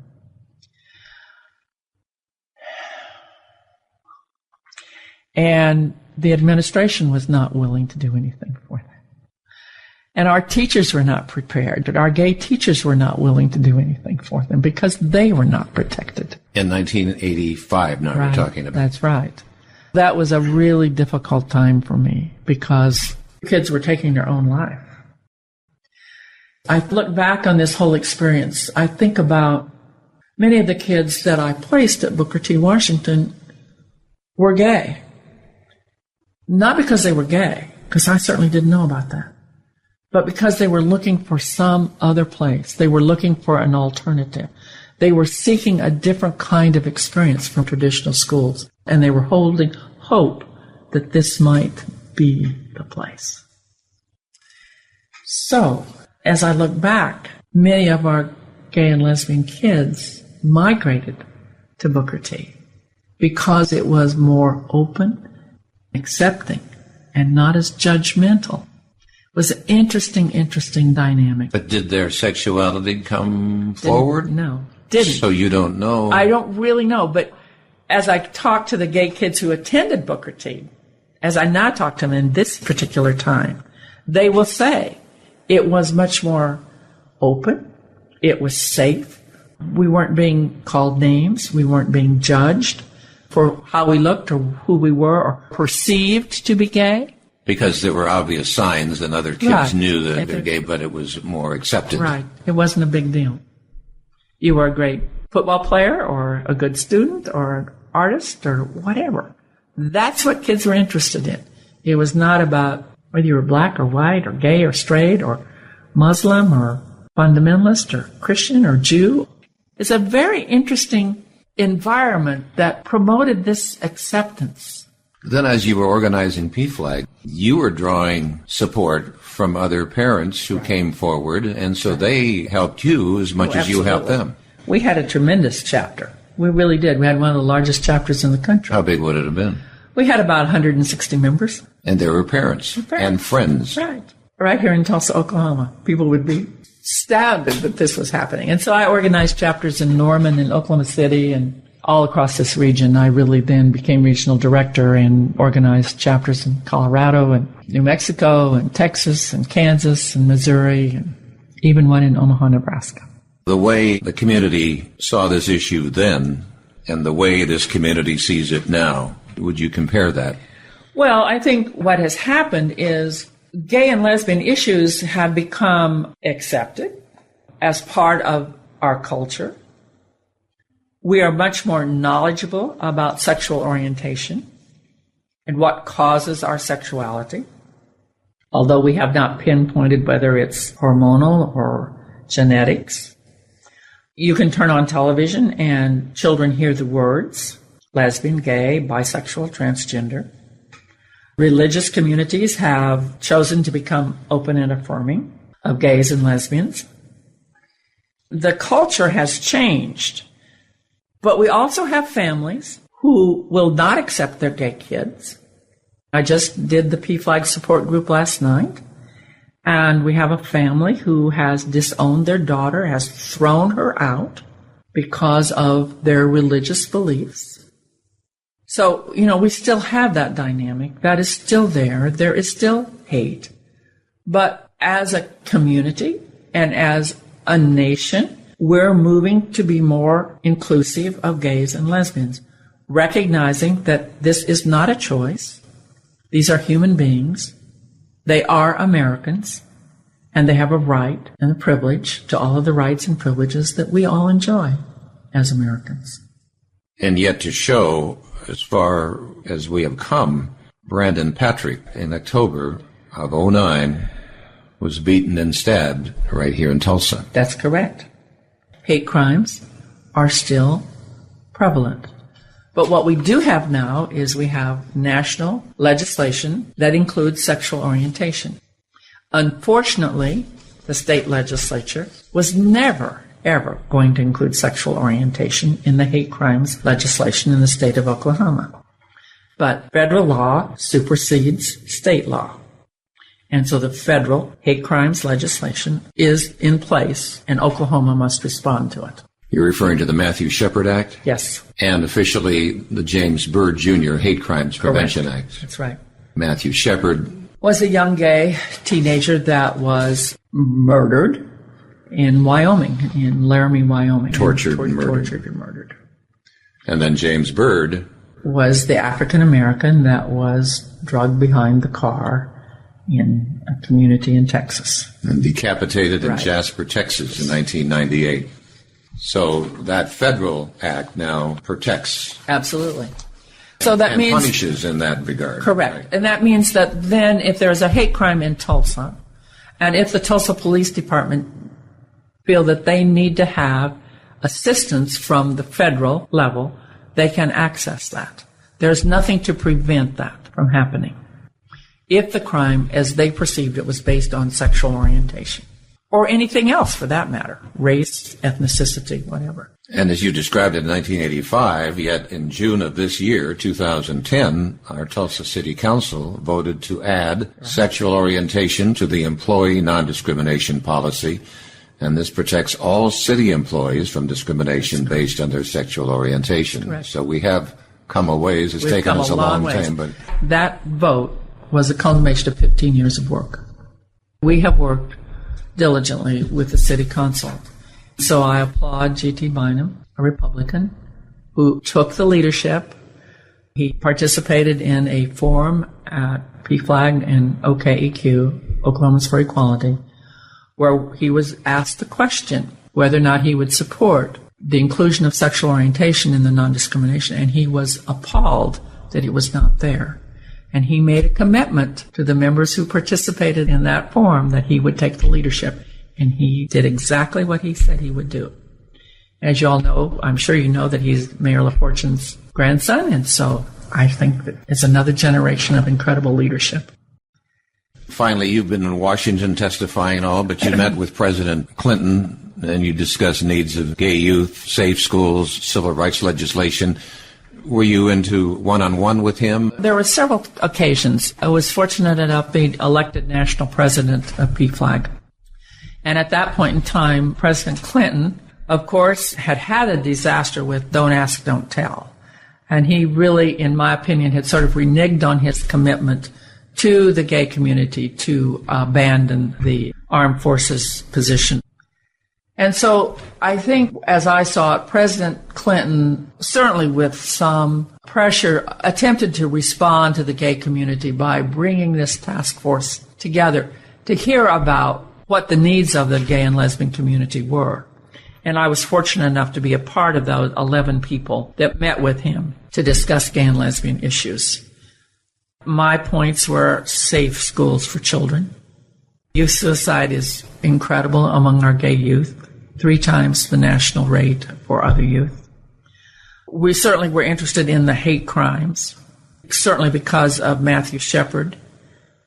And the administration was not willing to do anything for that. And our teachers were not prepared. Our gay teachers were not willing to do anything for them because they were not protected. In 1985, now Right. you're talking about. That's right. That was a really difficult time for me because kids were taking their own life. I look back on this whole experience. I think about many of the kids that I placed at Booker T. Washington were gay. Not because they were gay, because I certainly didn't know about that, but because they were looking for some other place. They were looking for an alternative. They were seeking a different kind of experience from traditional schools, and they were holding hope that this might be the place. So, as I look back, many of our gay and lesbian kids migrated to Booker T because it was more open, accepting, and not as judgmental. It was an interesting dynamic. But did their sexuality come forward? No, didn't. So you don't know? I don't really know, but as I talk to the gay kids who attended Booker T, as I now talk to them in this particular time, they will say it was much more open, it was safe, we weren't being called names, we weren't being judged for how we looked or who we were or perceived to be gay. Because there were obvious signs and other kids Right. knew that they're gay, but it was more accepted. Right. It wasn't a big deal. You were a great football player or a good student or an artist or whatever. That's what kids were interested in. It was not about whether you were black or white or gay or straight or Muslim or fundamentalist or Christian or Jew. It's a very interesting environment that promoted this acceptance. Then as you were organizing PFLAG, you were drawing support from other parents who came forward, and so they helped you as much as you helped Absolutely. them. We had a tremendous chapter. We really did. We had one of the largest chapters in the country. How big would it have been? We had about 160 members. And there were parents and friends. Right. Right here in Tulsa, Oklahoma. People would be astounded that this was happening. And so I organized chapters in Norman and Oklahoma City and all across this region. I really then became regional director and organized chapters in Colorado and New Mexico and Texas and Kansas and Missouri and even one in Omaha, Nebraska. The way the community saw this issue then and the way this community sees it now, would you compare that? Well, I think what has happened is gay and lesbian issues have become accepted as part of our culture. We are much more knowledgeable about sexual orientation and what causes our sexuality, although we have not pinpointed whether it's hormonal or genetics. You can turn on television and children hear the words lesbian, gay, bisexual, transgender. Religious communities have chosen to become open and affirming of gays and lesbians. The culture has changed, but we also have families who will not accept their gay kids. I just did the PFLAG support group last night, and we have a family who has disowned their daughter, has thrown her out because of their religious beliefs. So, we still have that dynamic. That is still there. There is still hate. But as a community and as a nation, we're moving to be more inclusive of gays and lesbians, recognizing that this is not a choice. These are human beings. They are Americans, and they have a right and a privilege to all of the rights and privileges that we all enjoy as Americans. And yet to show, as far as we have come, Brandon Patrick in October of 2009 was beaten and stabbed right here in Tulsa. That's correct. Hate crimes are still prevalent. But what we do have now is we have national legislation that includes sexual orientation. Unfortunately, the state legislature was never, ever going to include sexual orientation in the hate crimes legislation in the state of Oklahoma. But federal law supersedes state law. And so the federal hate crimes legislation is in place, and Oklahoma must respond to it. You're referring to the Matthew Shepard Act? Yes. And officially the James Byrd Jr. Hate Crimes Prevention Act. That's right. Matthew Shepard was a young gay teenager that was murdered in Wyoming, in Laramie, Wyoming. Tortured and murdered. And then James Byrd was the African American that was drugged behind the car in a community in Texas. And decapitated in Jasper, Texas in 1998. So that federal act now protects. Absolutely. So that means punishes in that regard. Correct. Right? And that means that then if there's a hate crime in Tulsa, and if the Tulsa Police Department feel that they need to have assistance from the federal level, they can access that. There's nothing to prevent that from happening. If the crime, as they perceived it, was based on sexual orientation. Or anything else, for that matter. Race, ethnicity, whatever. And as you described it in 1985, yet in June of this year, 2010, our Tulsa City Council voted to add sexual orientation to the employee non-discrimination policy. And this protects all city employees from discrimination based on their sexual orientation. Correct. So we have come a ways. It's taken us a long time. But that vote was a culmination of 15 years of work. We have worked diligently with the city council. So I applaud G.T. Bynum, a Republican, who took the leadership. He participated in a forum at PFLAG and OKEQ, Oklahomans for Equality, where he was asked the question whether or not he would support the inclusion of sexual orientation in the non-discrimination, and he was appalled that it was not there. And he made a commitment to the members who participated in that forum that he would take the leadership, and he did exactly what he said he would do. As you all know, I'm sure you know that he's Mayor LaFortune's grandson, and so I think that it's another generation of incredible leadership. Finally, you've been in Washington testifying and all, but you met with President Clinton and you discussed needs of gay youth, safe schools, civil rights legislation. Were you into one-on-one with him? There were several occasions. I was fortunate enough being elected national president of PFLAG. And at that point in time, President Clinton, of course, had a disaster with Don't Ask, Don't Tell. And he really, in my opinion, had sort of reneged on his commitment to the gay community to abandon the armed forces position. And so I think, as I saw it, President Clinton, certainly with some pressure, attempted to respond to the gay community by bringing this task force together to hear about what the needs of the gay and lesbian community were. And I was fortunate enough to be a part of those 11 people that met with him to discuss gay and lesbian issues. My points were safe schools for children. Youth suicide is incredible among our gay youth, 3 times the national rate for other youth. We certainly were interested in the hate crimes, certainly because of Matthew Shepard,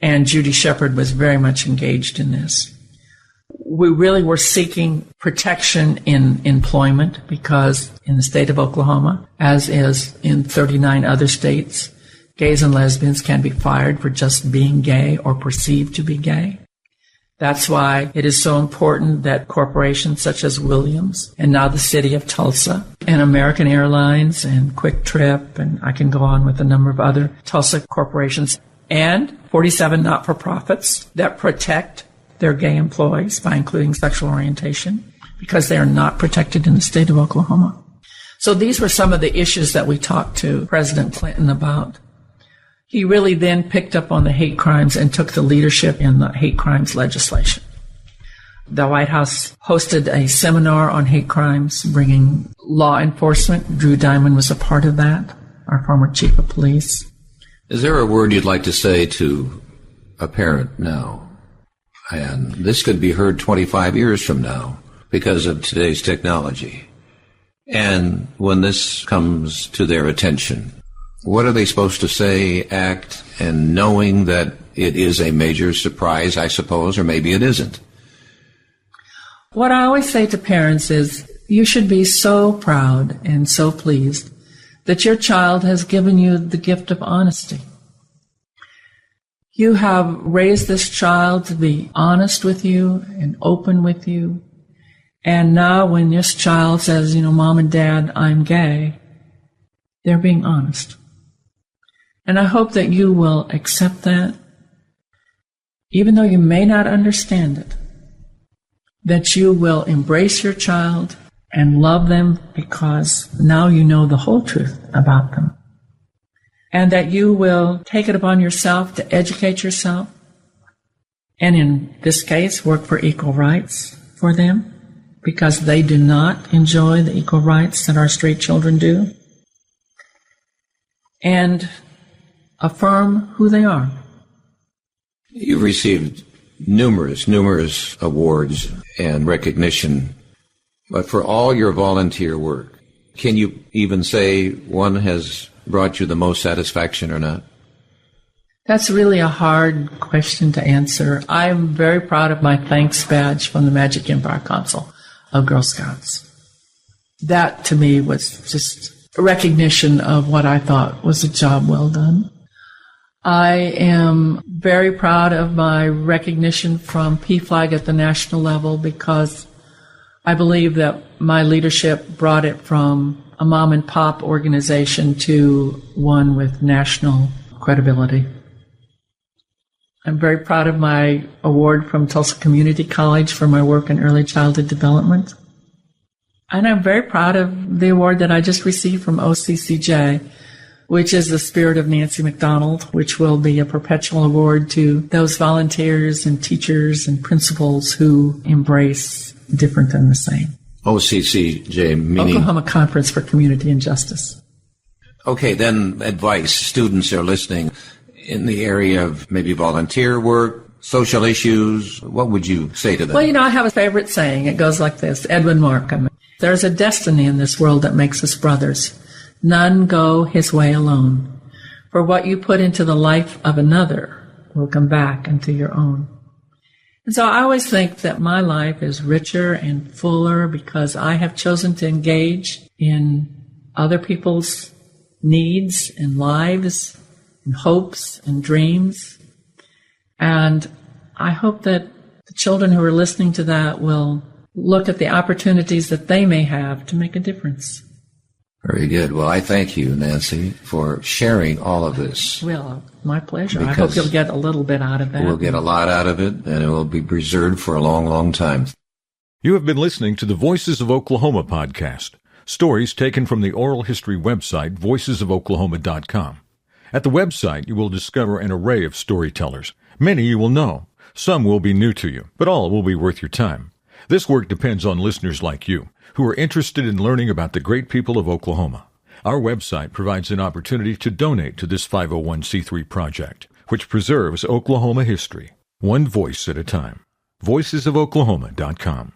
and Judy Shepard was very much engaged in this. We really were seeking protection in employment because in the state of Oklahoma, as is in 39 other states, gays and lesbians can be fired for just being gay or perceived to be gay. That's why it is so important that corporations such as Williams and now the city of Tulsa and American Airlines and Quick Trip, and I can go on with a number of other Tulsa corporations, and 47 not-for-profits that protect their gay employees by including sexual orientation because they are not protected in the state of Oklahoma. So these were some of the issues that we talked to President Clinton about. He really then picked up on the hate crimes and took the leadership in the hate crimes legislation. The White House hosted a seminar on hate crimes, bringing law enforcement. Drew Diamond was a part of that, our former chief of police. Is there a word you'd like to say to a parent now? And this could be heard 25 years from now because of today's technology. And when this comes to their attention, what are they supposed to say, act, and knowing that it is a major surprise, I suppose, or maybe it isn't? What I always say to parents is you should be so proud and so pleased that your child has given you the gift of honesty. You have raised this child to be honest with you and open with you And now when this child says, Mom and Dad, I'm gay, they're being honest. And I hope that you will accept that, even though you may not understand it, that you will embrace your child and love them because now you know the whole truth about them. And that you will take it upon yourself to educate yourself, and in this case, work for equal rights for them, because they do not enjoy the equal rights that our straight children do, and affirm who they are. You've received numerous awards and recognition, but for all your volunteer work, can you even say one has brought you the most satisfaction or not? That's really a hard question to answer. I'm very proud of my thanks badge from the Magic Empire Council of Girl Scouts. That, to me, was just a recognition of what I thought was a job well done. I am very proud of my recognition from PFLAG at the national level, because I believe that my leadership brought it from a mom and pop organization to one with national credibility. I'm very proud of my award from Tulsa Community College for my work in early childhood development. And I'm very proud of the award that I just received from OCCJ, which is the Spirit of Nancy McDonald, which will be a perpetual award to those volunteers and teachers and principals who embrace different than the same. OCCJ, meaning? Oklahoma Conference for Community and Justice. Okay, then advice. Students are listening in the area of maybe volunteer work, social issues. What would you say to them? Well, I have a favorite saying. It goes like this. Edwin Markham. There's a destiny in this world that makes us brothers. None go his way alone. For what you put into the life of another will come back into your own. And so I always think that my life is richer and fuller because I have chosen to engage in other people's needs and lives and hopes and dreams. And I hope that the children who are listening to that will look at the opportunities that they may have to make a difference. Very good. Well, I thank you, Nancy, for sharing all of this. Well, my pleasure. I hope you'll get a little bit out of that. We'll get a lot out of it, and it will be preserved for a long, long time. You have been listening to the Voices of Oklahoma podcast, stories taken from the oral history website, voicesofoklahoma.com. At the website, you will discover an array of storytellers. Many you will know. Some will be new to you, but all will be worth your time. This work depends on listeners like you, who are interested in learning about the great people of Oklahoma. Our website provides an opportunity to donate to this 501c3 project, which preserves Oklahoma history, one voice at a time. voicesofoklahoma.com.